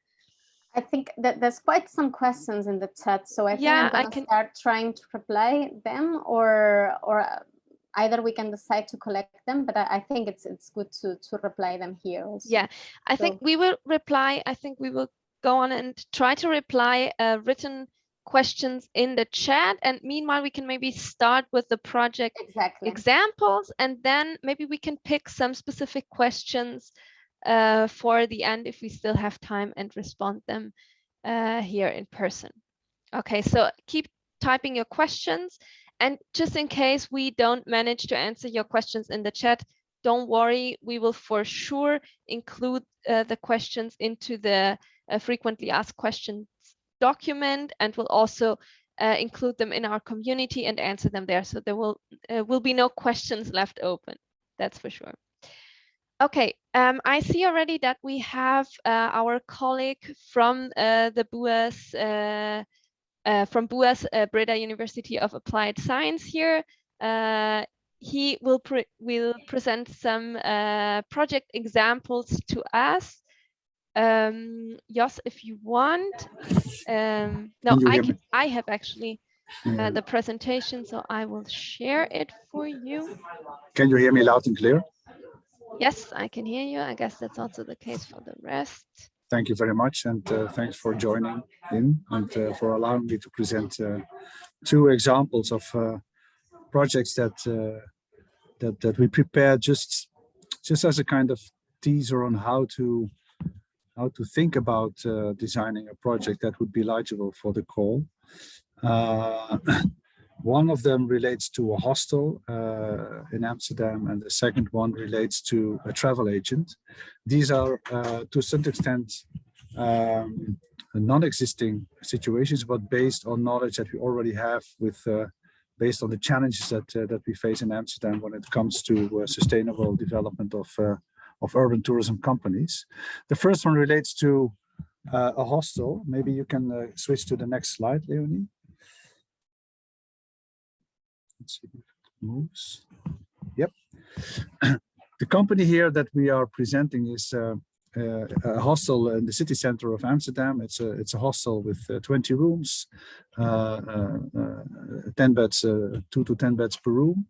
I think that there's quite some questions in the chat, so I think I'm going to start trying to reply them, or either we can decide to collect them, but I think it's good to reply them here also. Yeah, I think we will reply. I think we will go on and try to reply written questions in the chat, and meanwhile we can maybe start with the project examples, and then maybe we can pick some specific questions for the end if we still have time, and respond them here in person. Okay, so keep typing your questions, and just in case we don't manage to answer your questions in the chat, don't worry, we will for sure include the questions into the frequently asked questions document, and we'll also include them in our community and answer them there. So there will be no questions left open, that's for sure. Okay, I see already that we have our colleague from the BUAS, Breda University of Applied Science here. He will present some project examples to us. Jos, if you want. No, I have actually the presentation, so I will share it for you. Can you hear me loud and clear? Yes, I can hear you. I guess that's also the case for the rest. Thank you very much, and thanks for joining in and for allowing me to present two examples of projects that we prepared just as a kind of teaser on how to think about designing a project that would be eligible for the call. One of them relates to a hostel in Amsterdam, and the second one relates to a travel agent. These are, to some extent, non-existing situations, but based on knowledge that we already have based on the challenges that we face in Amsterdam when it comes to sustainable development of urban tourism companies. The first one relates to a hostel. Maybe you can switch to the next slide, Leonie. Let's see if it moves. Yep. The company here that we are presenting is a hostel in the city center of Amsterdam. It's a hostel with 20 rooms, 10 beds, 2 to 10 beds per room.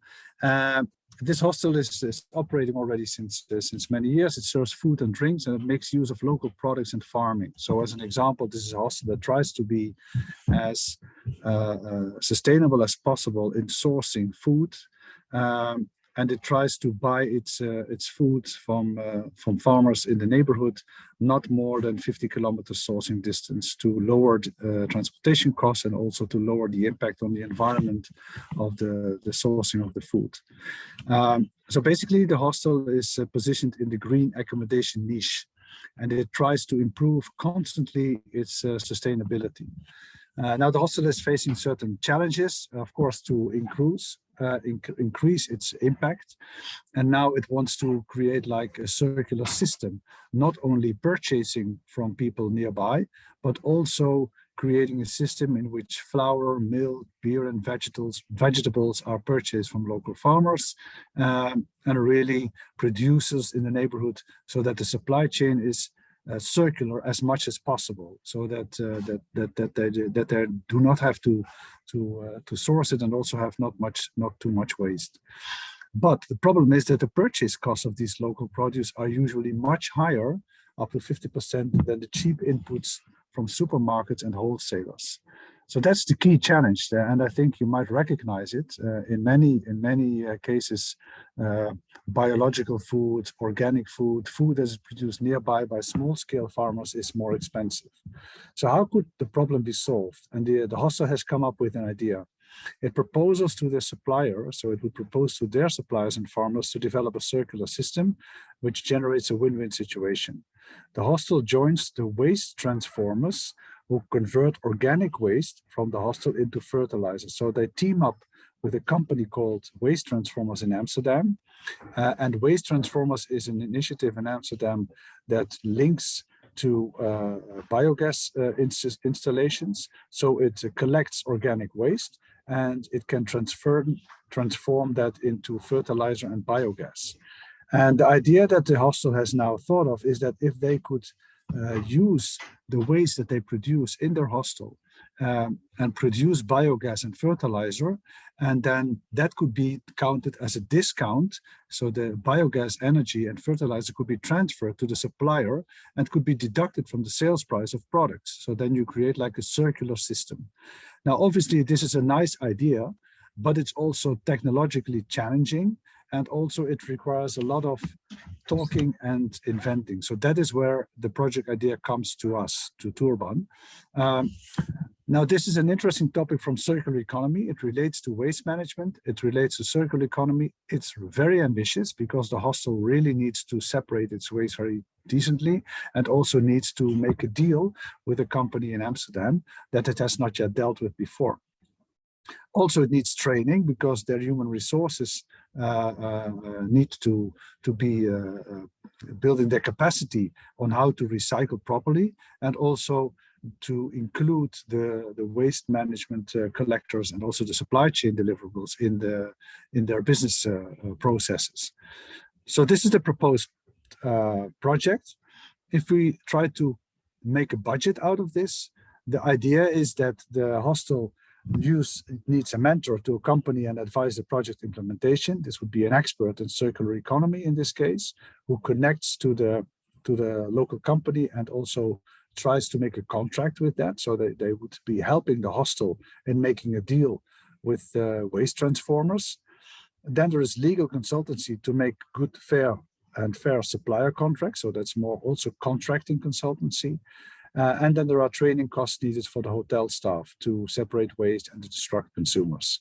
This hostel is operating already since many years. It serves food and drinks, and it makes use of local products and farming. So as an example, this is a hostel that tries to be as sustainable as possible in sourcing food, and it tries to buy its food from farmers in the neighborhood, not more than 50 kilometers sourcing distance, to lower transportation costs and also to lower the impact on the environment of the sourcing of the food. So basically, the hostel is positioned in the green accommodation niche, and it tries to improve constantly its sustainability. Now, the hostel is facing certain challenges, of course, to increase its impact. And now it wants to create like a circular system, not only purchasing from people nearby, but also creating a system in which flour, milk, beer, and vegetables are purchased from local farmers and really producers in the neighborhood, so that the supply chain is circular as much as possible, so that they do not have to source it and also have not too much waste. But the problem is that the purchase costs of these local produce are usually much higher, up to 50%, than the cheap inputs from supermarkets and wholesalers. So that's the key challenge there, and I think you might recognize it in many cases. Biological food, organic food that is produced nearby by small-scale farmers is more expensive. So how could the problem be solved? And the hostel has come up with an idea. It proposes to the supplier, so it would propose to their suppliers and farmers to develop a circular system which generates a win-win situation. The hostel joins the waste transformers who convert organic waste from the hostel into fertilizer. So they team up with a company called Waste Transformers in Amsterdam. And Waste Transformers is an initiative in Amsterdam that links to biogas installations. So it collects organic waste and it can transform that into fertilizer and biogas. And the idea that the hostel has now thought of is that if they could use the waste that they produce in their hostel and produce biogas and fertilizer, and then that could be counted as a discount. So the biogas, energy, and fertilizer could be transferred to the supplier and could be deducted from the sales price of products. So then you create like a circular system. Now, obviously, this is a nice idea, but it's also technologically challenging. And also it requires a lot of talking and inventing. So that is where the project idea comes to us, to Tourban. Now, this is an interesting topic from circular economy. It relates to waste management. It relates to circular economy. It's very ambitious because the hostel really needs to separate its waste very decently and also needs to make a deal with a company in Amsterdam that it has not yet dealt with before. Also, it needs training because their human resources need to be building their capacity on how to recycle properly, and also to include the waste management collectors and also the supply chain deliverables in their business processes. So this is the proposed project. If we try to make a budget out of this, the idea is that the hostel needs a mentor to accompany and advise the project implementation. This would be an expert in circular economy in this case, who connects to the local company and also tries to make a contract with that, so that they would be helping the hostel in making a deal with waste transformers. Then there is legal consultancy to make good, fair supplier contracts. So that's more also contracting consultancy. And then there are training costs needed for the hotel staff to separate waste and to instruct consumers.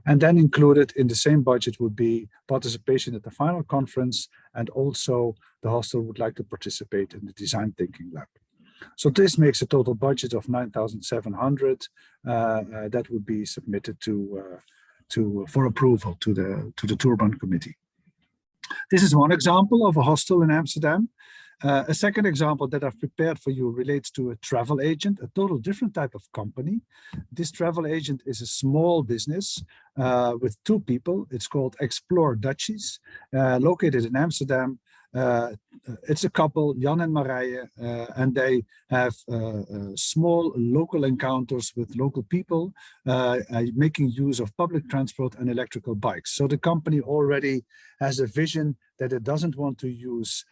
And then included in the same budget would be participation at the final conference, and also the hostel would like to participate in the design thinking lab. So this makes a total budget of 9,700 that would be submitted for approval to the Tourban committee. This is one example of a hostel in Amsterdam. A second example that I've prepared for you relates to a travel agent, a total different type of company. This travel agent is a small business with 2 people. It's called Explore Dutchies, located in Amsterdam. It's a couple, Jan and Marije, and they have small local encounters with local people, making use of public transport and electrical bikes. So the company already has a vision that it doesn't want to use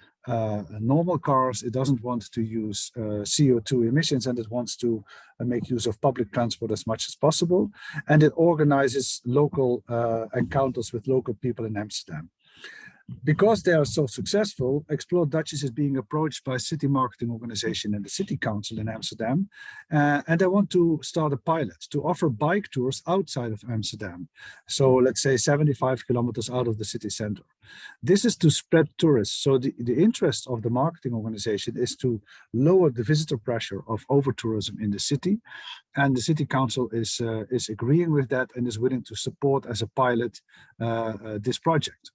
normal cars, it doesn't want to use CO2 emissions, and it wants to make use of public transport as much as possible. And it organizes local encounters with local people in Amsterdam. Because they are so successful, Explore Dutchies is being approached by a city marketing organization and the city council in Amsterdam. And they want to start a pilot to offer bike tours outside of Amsterdam. So let's say 75 kilometers out of the city center. This is to spread tourists. So the interest of the marketing organization is to lower the visitor pressure of over-tourism in the city. And the city council is agreeing with that and is willing to support as a pilot this project.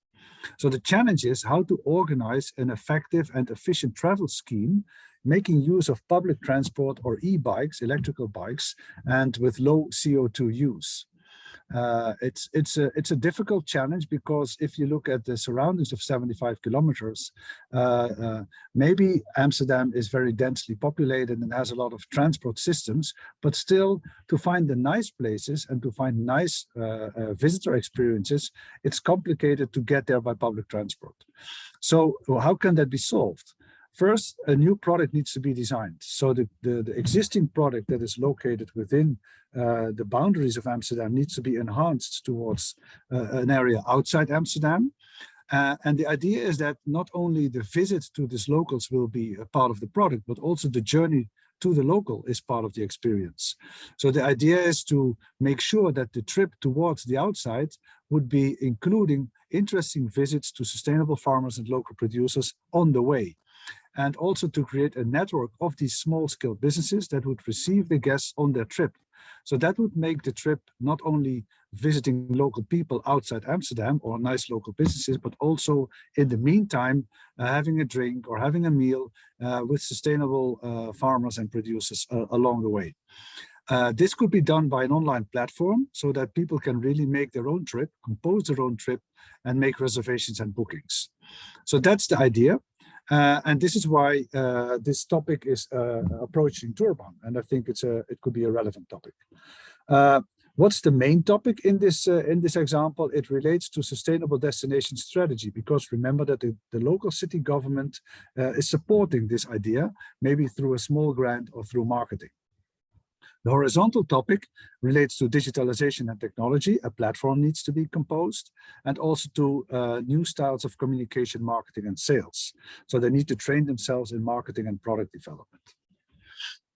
So the challenge is how to organize an effective and efficient travel scheme, making use of public transport or e-bikes, electrical bikes, and with low CO2 use. It's a difficult challenge, because if you look at the surroundings of 75 kilometers, maybe Amsterdam is very densely populated and has a lot of transport systems, but still to find the nice places and to find nice visitor experiences, it's complicated to get there by public transport. So how can that be solved? First, a new product needs to be designed. So the existing product that is located within the boundaries of Amsterdam needs to be enhanced towards an area outside Amsterdam. And the idea is that not only the visit to these locals will be a part of the product, but also the journey to the local is part of the experience. So the idea is to make sure that the trip towards the outside would be including interesting visits to sustainable farmers and local producers on the way. And also to create a network of these small-scale businesses that would receive the guests on their trip. So that would make the trip not only visiting local people outside Amsterdam or nice local businesses, but also in the meantime, having a drink or having a meal with sustainable farmers and producers along the way. This could be done by an online platform so that people can really make their own trip, compose their own trip, and make reservations and bookings. So that's the idea. And this is why this topic is approaching Tourban, and I think it could be a relevant topic. What's the main topic in this example? It relates to sustainable destination strategy, because remember that the local city government is supporting this idea, maybe through a small grant or through marketing. The horizontal topic relates to digitalization and technology. A platform needs to be composed, and also to new styles of communication, marketing, and sales. So they need to train themselves in marketing and product development.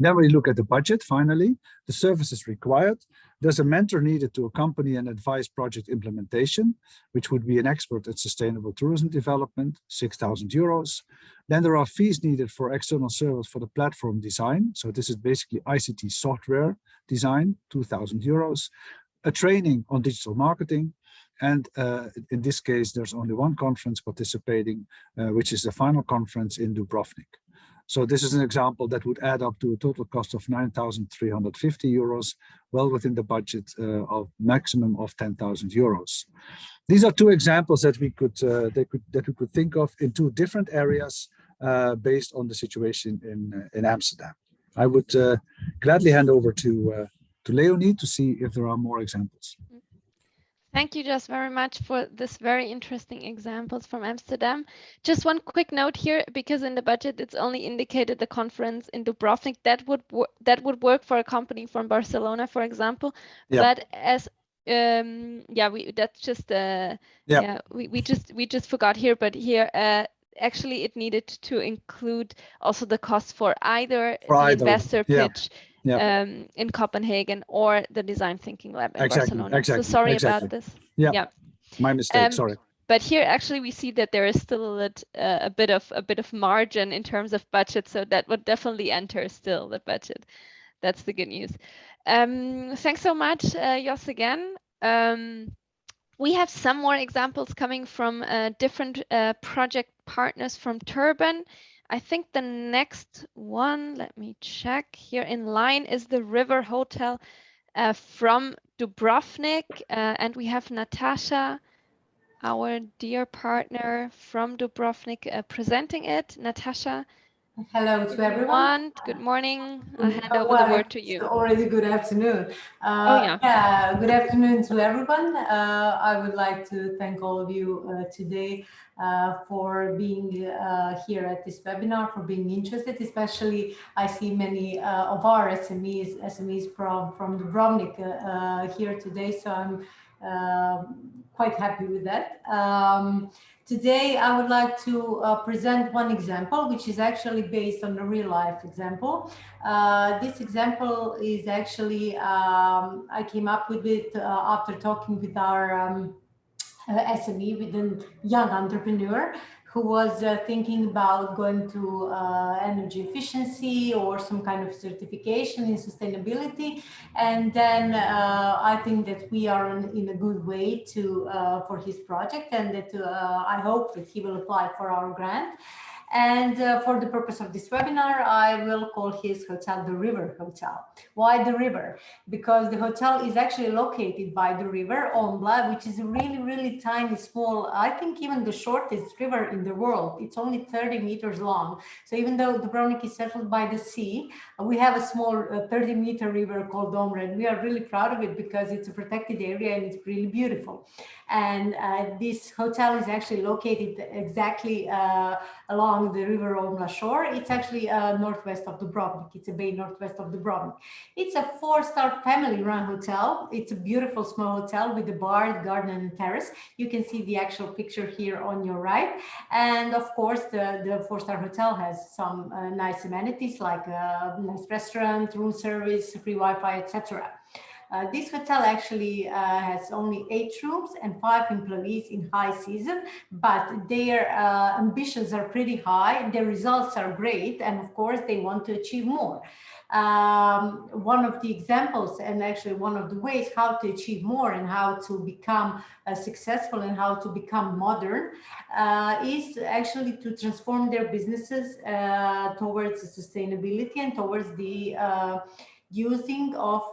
Then we look at the budget, finally, the services required. There's a mentor needed to accompany and advise project implementation, which would be an expert at sustainable tourism development, 6,000 euros. Then there are fees needed for external service for the platform design. So this is basically ICT software design, 2,000 euros. a training on digital marketing. And in this case, there's only one conference participating, which is the final conference in Dubrovnik. So this is an example that would add up to a total cost of 9,350 euros, well within the budget of maximum of 10,000 euros. These are two examples that we could think of in two different areas based on the situation in Amsterdam. I would gladly hand over to Leonie to see if there are more examples. Thank you just very much for this very interesting examples from Amsterdam. Just one quick note here, because in the budget it's only indicated the conference in Dubrovnik. That would work for a company from Barcelona, for example. Yeah. But as we just forgot here, but here actually it needed to include also the cost for either the investor pitch. In Copenhagen or the design thinking lab in Barcelona. So sorry about this. Yeah, my mistake. Sorry. But here actually we see that there is still a bit of margin in terms of budget, so that would definitely enter still the budget. That's the good news. Thanks so much, Jos, again. We have some more examples coming from different project partners from Tourban. I think the next one, let me check here in line, is the River Hotel from Dubrovnik. And we have Natasha, our dear partner from Dubrovnik, presenting it. Natasha. Hello to everyone. Good morning. I hand over the word to you. It's already good afternoon. Good afternoon to everyone. I would like to thank all of you today for being here at this webinar, for being interested. Especially, I see many of our SMEs from Dubrovnik here today, so I'm quite happy with that. Today, I would like to present one example, which is actually based on a real life example. This example is actually, I came up with it after talking with our SME, with a young entrepreneur who was thinking about going to energy efficiency or some kind of certification in sustainability. And then I think that we are in a good way to for his project, and that I hope that he will apply for our grant. And for the purpose of this webinar, I will call his hotel the River Hotel. Why the river? Because the hotel is actually located by the river Ombla, which is a really, really tiny, small, I think even the shortest river in the world. It's only 30 meters long. So even though Dubrovnik is settled by the sea, we have a small 30-meter river called Ombla, and we are really proud of it because it's a protected area and it's really beautiful. And this hotel is actually located exactly along the river Ombla shore. It's actually northwest of Dubrovnik. It's a bay northwest of Dubrovnik. It's a 4-star family-run hotel. It's a beautiful small hotel with a bar, garden, and terrace. You can see the actual picture here on your right. And of course, the 4-star hotel has some nice amenities like a nice restaurant, room service, free Wi-Fi, etc. This hotel actually has only 8 rooms and 5 employees in high season, but their ambitions are pretty high, their results are great, and of course they want to achieve more. One of the examples, and actually one of the ways how to achieve more and how to become successful and how to become modern is actually to transform their businesses towards sustainability and towards the using of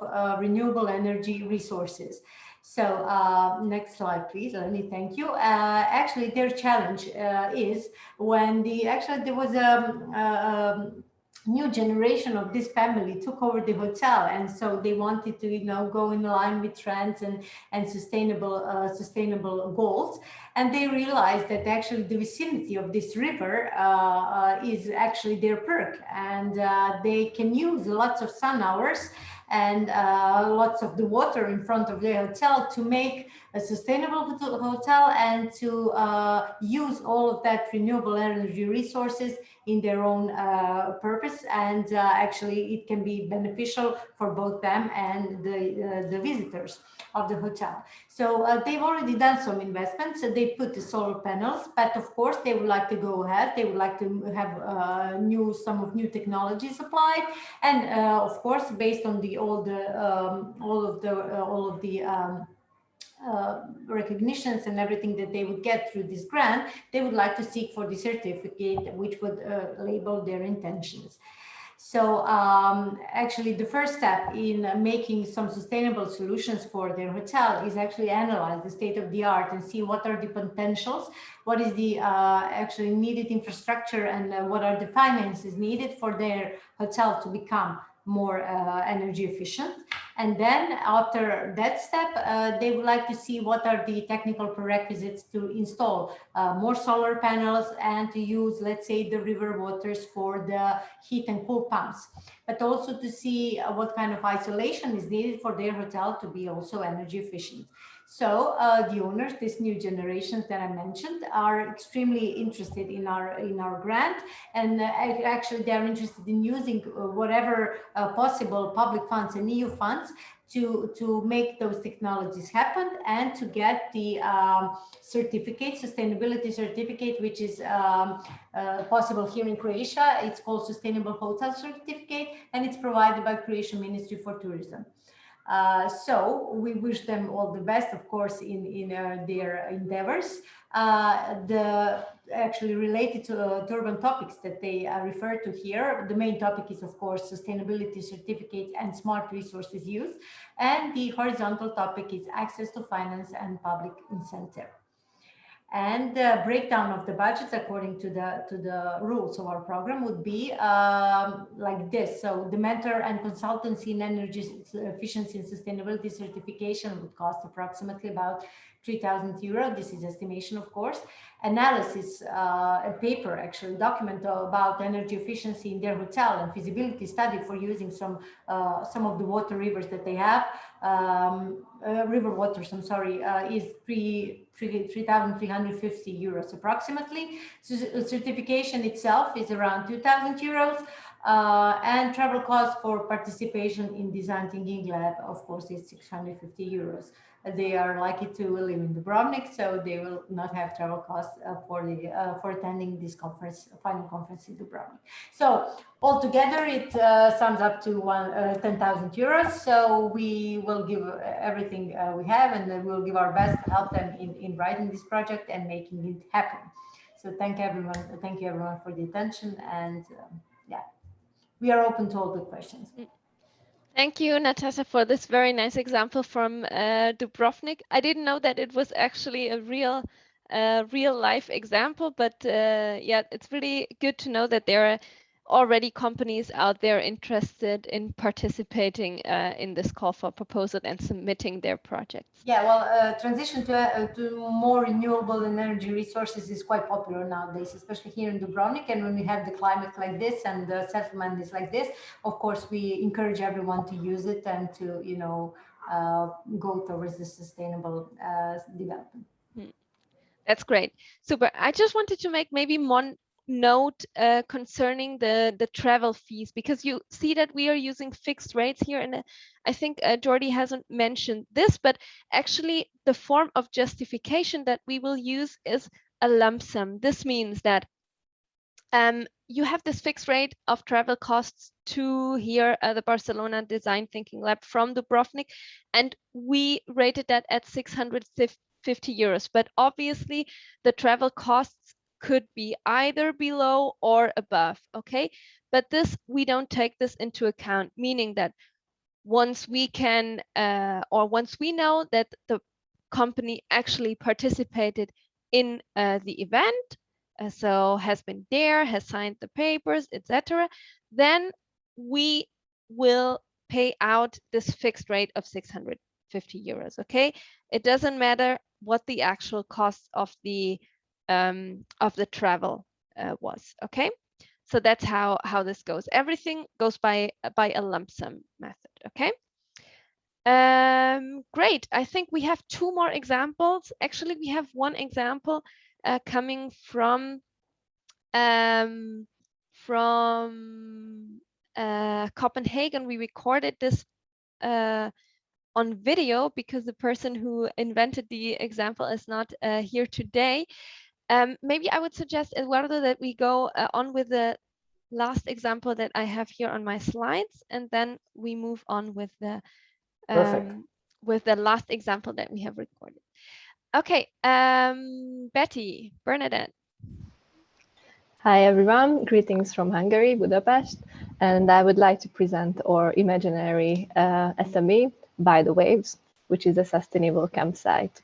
renewable energy resources. So next slide, please. Let me thank you. Actually, their challenge is when there was a new generation of this family took over the hotel, and so they wanted to go in line with trends and sustainable goals. And they realized that actually the vicinity of this river is actually their perk, and they can use lots of sun hours and lots of the water in front of their hotel to make a sustainable hotel and to use all of that renewable energy resources in their own purpose. And actually it can be beneficial for both them and the visitors of the hotel. So they've already done some investments. So they put the solar panels, but of course they would like to go ahead. They would like to have some new technologies applied. And of course, based on the all of the recognitions and everything that they would get through this grant, they would like to seek for the certificate which would label their intentions. So actually the first step in making some sustainable solutions for their hotel is actually analyze the state of the art and see what are the potentials, what is the actually needed infrastructure, and what are the finances needed for their hotel to become more energy efficient. And then after that step, they would like to see what are the technical prerequisites to install more solar panels and to use, let's say, the river waters for the heat and cool pumps, but also to see what kind of isolation is needed for their hotel to be also energy efficient. So the owners, this new generations that I mentioned, are extremely interested in our grant, and actually they are interested in using whatever possible public funds and EU funds to make those technologies happen and to get the certificate, sustainability certificate, which is possible here in Croatia. It's called Sustainable Hotel Certificate, and it's provided by Croatian Ministry for Tourism. So we wish them all the best, of course, in their endeavors. Actually related to Tourban topics that they refer to here, the main topic is, of course, sustainability certificates and smart resources use, and the horizontal topic is access to finance and public incentive. And the breakdown of the budgets according to the rules of our program would be like this. So the mentor and consultancy in energy efficiency and sustainability certification would cost approximately about 3,000 euro. This is estimation, of course. Analysis, a paper, actually document about energy efficiency in their hotel and feasibility study for using some of the water rivers that they have. River waters, I'm sorry, is 3,350 euros approximately. So certification itself is around 2,000 euros. And travel costs for participation in design thinking lab, of course, is 650 euros. They are likely to live in Dubrovnik, so they will not have travel costs for attending this conference, final conference in Dubrovnik. So altogether, it sums up to 10,000 euros. So we will give everything we have, and we'll give our best to help them in writing this project and making it happen. So thank everyone. Thank you everyone for the attention, and yeah, we are open to all the questions. Thank you, Natasha, for this very nice example from Dubrovnik. I didn't know that it was actually a real life example, but yeah, it's really good to know that there are already companies out there interested in participating in this call for proposal and submitting their projects. Yeah, well, transition to more renewable energy resources is quite popular nowadays, especially here in Dubrovnik. And when we have the climate like this and the settlement is like this, of course, we encourage everyone to use it and to, you know, go towards the sustainable development. That's great. Super. I just wanted to make maybe one note concerning the travel fees, because you see that we are using fixed rates here, and I think Jordi hasn't mentioned this, but actually the form of justification that we will use is a lump sum. This means that you have this fixed rate of travel costs to here the Barcelona Design Thinking Lab from Dubrovnik, and we rated that at 650 euros. But obviously the travel costs could be either below or above, okay? But this, we don't take this into account, meaning that once we can, or once we know that the company actually participated in the event, so has been there, has signed the papers, etc., then we will pay out this fixed rate of 650 euros, okay? It doesn't matter what the actual cost of the travel was, okay? So that's how this goes. Everything goes by a lump sum method, okay? Great. I think we have two more examples. Actually, we have one example coming from Copenhagen. We recorded this on video because the person who invented the example is not here today. Maybe I would suggest, Eduardo, that we go on with the last example that I have here on my slides, and then we move on with the last example that we have recorded. Okay, Bernadette. Hi everyone, greetings from Hungary, Budapest, and I would like to present our imaginary SME, By the Waves, which is a sustainable campsite.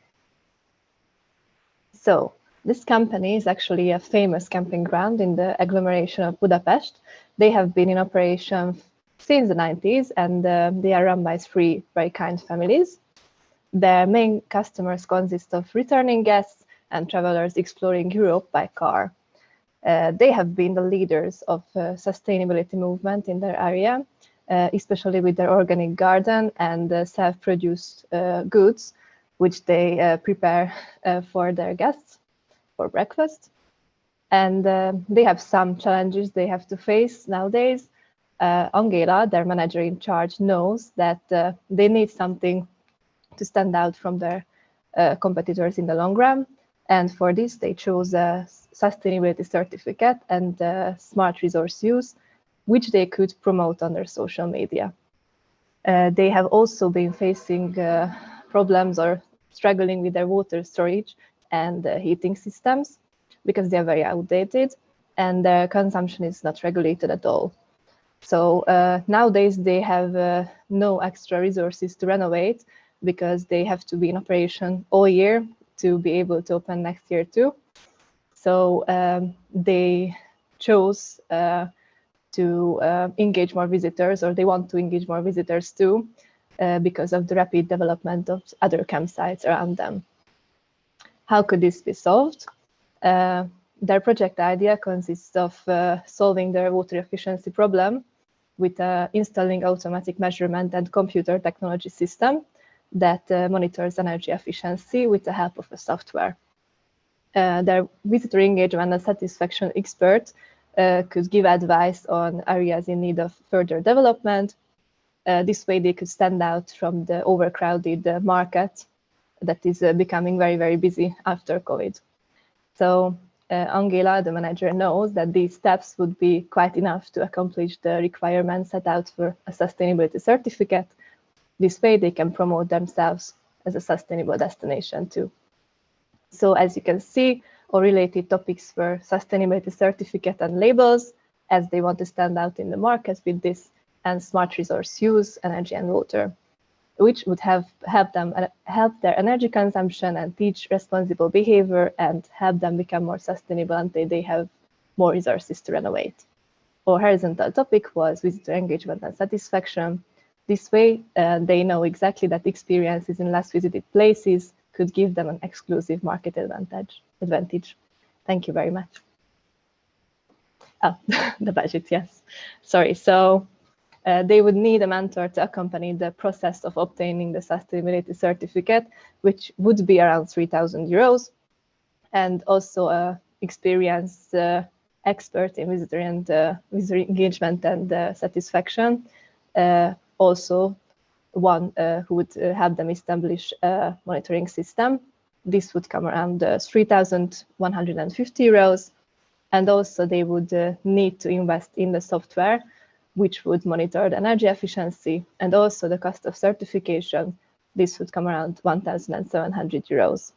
So, this company is actually a famous camping ground in the agglomeration of Budapest. They have been in operation since the 90s, and they are run by 3 very kind families. Their main customers consist of returning guests and travelers exploring Europe by car. They have been the leaders of sustainability movement in their area, especially with their organic garden and self-produced goods, which they prepare for their guests for breakfast. And they have some challenges they have to face nowadays. Angela, their manager in charge, knows that they need something to stand out from their competitors in the long run. And for this, they chose a sustainability certificate and smart resource use, which they could promote on their social media. They have also been facing problems or struggling with their water storage and heating systems because they are very outdated and their consumption is not regulated at all. So nowadays they have no extra resources to renovate because they have to be in operation all year to be able to open next year too. So they chose to engage more visitors, or they want to engage more visitors too, because of the rapid development of other campsites around them. How could this be solved? Their project idea consists of solving their water efficiency problem with installing automatic measurement and computer technology system that monitors energy efficiency with the help of a software. Their visitor engagement and satisfaction expert could give advice on areas in need of further development. This way they could stand out from the overcrowded market that is becoming very, very busy after COVID. So Angela, the manager, knows that these steps would be quite enough to accomplish the requirements set out for a sustainability certificate. This way they can promote themselves as a sustainable destination too. So as you can see, all related topics were sustainability certificate and labels, as they want to stand out in the market with this, and smart resource use, energy and water, which would have help their energy consumption and teach responsible behavior and help them become more sustainable until they have more resources to renovate. Our horizontal topic was visitor engagement and satisfaction. This way, they know exactly that experiences in less visited places could give them an exclusive market advantage. Thank you very much. Oh, the budget, yes. Sorry. So they would need a mentor to accompany the process of obtaining the sustainability certificate, which would be around 3,000 euros, and also an experienced expert in visitor engagement and satisfaction. Also, one who would help them establish a monitoring system. This would come around 3,150 euros. And also they would need to invest in the software, which would monitor the energy efficiency and also the cost of certification. This would come around 1,700 euros.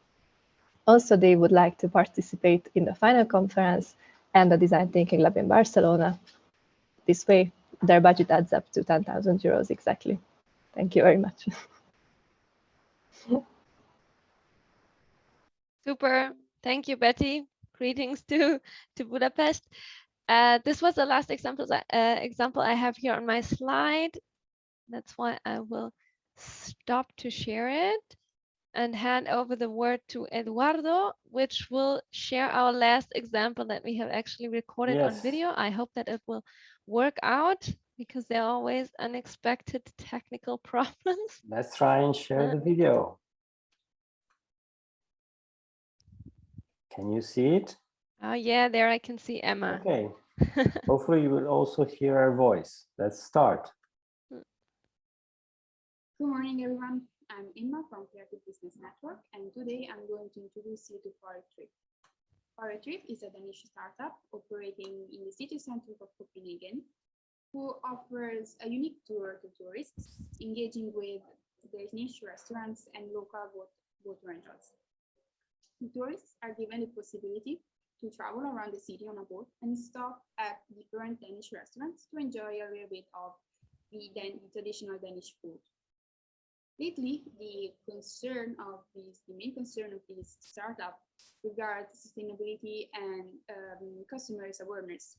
Also, they would like to participate in the final conference and the Design Thinking Lab in Barcelona. This way, their budget adds up to 10,000 euros exactly. Thank you very much. Super. Thank you, Betty. Greetings to Budapest. This was the last example I have here on my slide. That's why I will stop to share it and hand over the word to Eduardo, which will share our last example that we have actually recorded on video. I hope that it will work out because there are always unexpected technical problems. Let's try and share the video. Can you see it? Oh yeah, there I can see Emma. Okay. Hopefully you will also hear our voice. Let's start. Good morning, everyone. I'm Emma from Creative Business Network, and today I'm going to introduce you to Forest Trip. Paratrip is a Danish startup operating in the city center of Copenhagen, who offers a unique tour to tourists, engaging with Danish restaurants and local boat rentals. The tourists are given the possibility to travel around the city on a boat and stop at different Danish restaurants to enjoy a little bit of the traditional Danish food. Lately, the main concern of this startup regards sustainability and customers' awareness.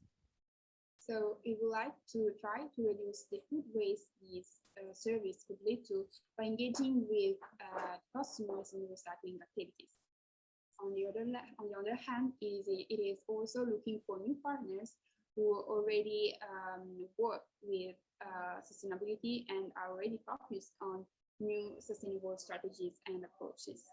So we would like to try to reduce the food waste this service could lead to by engaging with customers in recycling activities. On the other hand, it is also looking for new partners who already work with sustainability and are already focused on new sustainable strategies and approaches.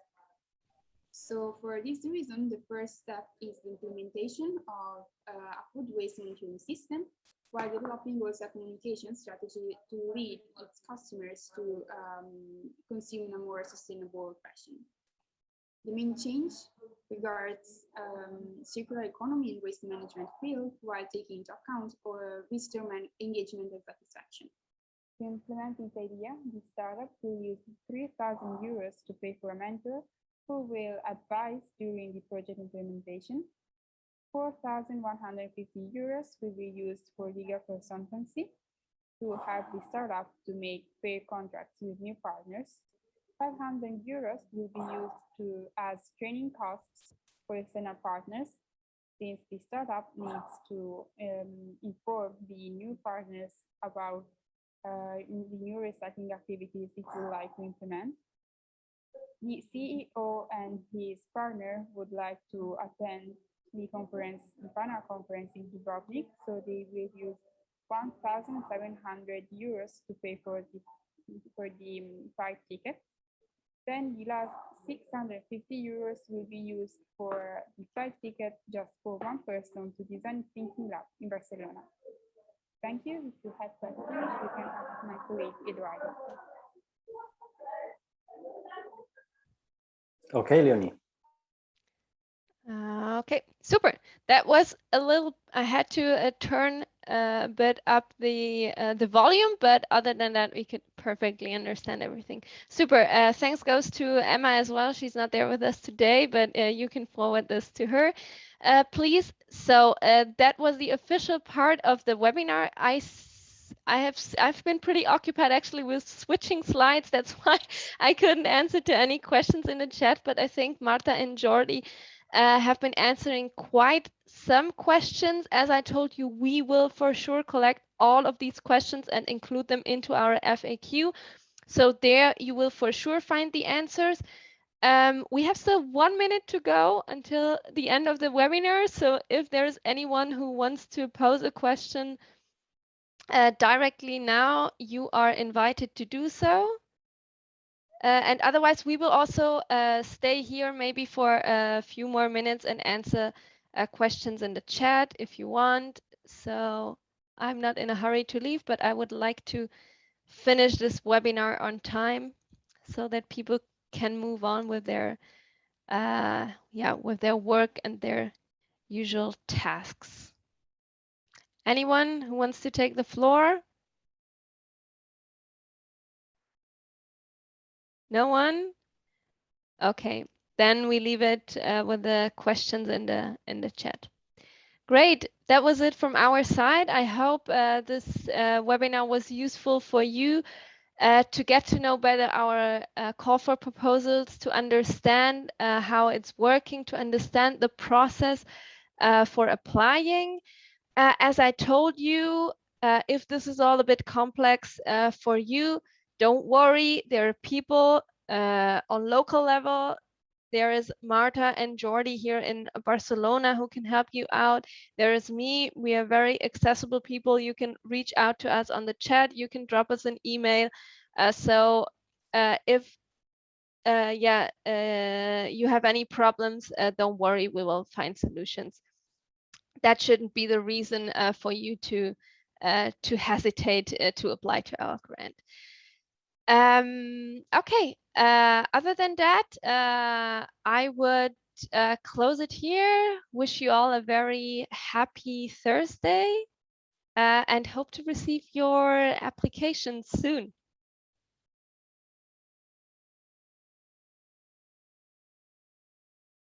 So for this reason, the first step is the implementation of a food waste monitoring system, while developing also a communication strategy to lead its customers to consume in a more sustainable fashion. The main change regards circular economy and waste management field while taking into account visitor engagement and satisfaction. To implement this idea, the startup will use 3,000 euros to pay for a mentor who will advise during the project implementation. 4,150 euros will be used for legal consultancy to help the startup to make fair contracts with new partners. 500 euros will be used as training costs for external partners, since the startup needs to inform the new partners about the new recycling activities it would like to implement. The CEO and his partner would like to attend the panel conference in Dubrovnik, so they will use 1,700 euros to pay for the 5 tickets. Then the last 650 euros will be used for the flight ticket just for one person to design thinking lab in Barcelona. Thank you. If you have questions, you can ask my colleague Eduardo. Okay, Leonie. Okay, super. That was a little. I had to turn a bit up the volume, but other than that, we could perfectly understand everything. Super. Thanks goes to Emma as well. She's not there with us today, but you can forward this to her, please. So that was the official part of the webinar. I've been pretty occupied actually with switching slides. That's why I couldn't answer to any questions in the chat. But I think Marta and Jordi have been answering quite some questions. As I told you, we will for sure collect all of these questions and include them into our FAQ. So there you will for sure find the answers. We have still 1 minute to go until the end of the webinar. So if there's anyone who wants to pose a question directly now, you are invited to do so. And otherwise, we will also stay here maybe for a few more minutes and answer questions in the chat if you want. So I'm not in a hurry to leave, but I would like to finish this webinar on time so that people can move on with their with their work and their usual tasks. Anyone who wants to take the floor? No one? Okay, then we leave it with the questions in the chat. Great, that was it from our side. I hope this webinar was useful for you to get to know better our call for proposals, to understand how it's working, to understand the process for applying. As I told you, if this is all a bit complex for you, don't worry. There are people on local level. There is Marta and Jordi here in Barcelona who can help you out. There is me. We are very accessible people. You can reach out to us on the chat. You can drop us an email. If you have any problems, don't worry. We will find solutions. That shouldn't be the reason for you to hesitate to apply to our grant. Okay, other than that, I would close it here. Wish you all a very happy Thursday and hope to receive your applications soon.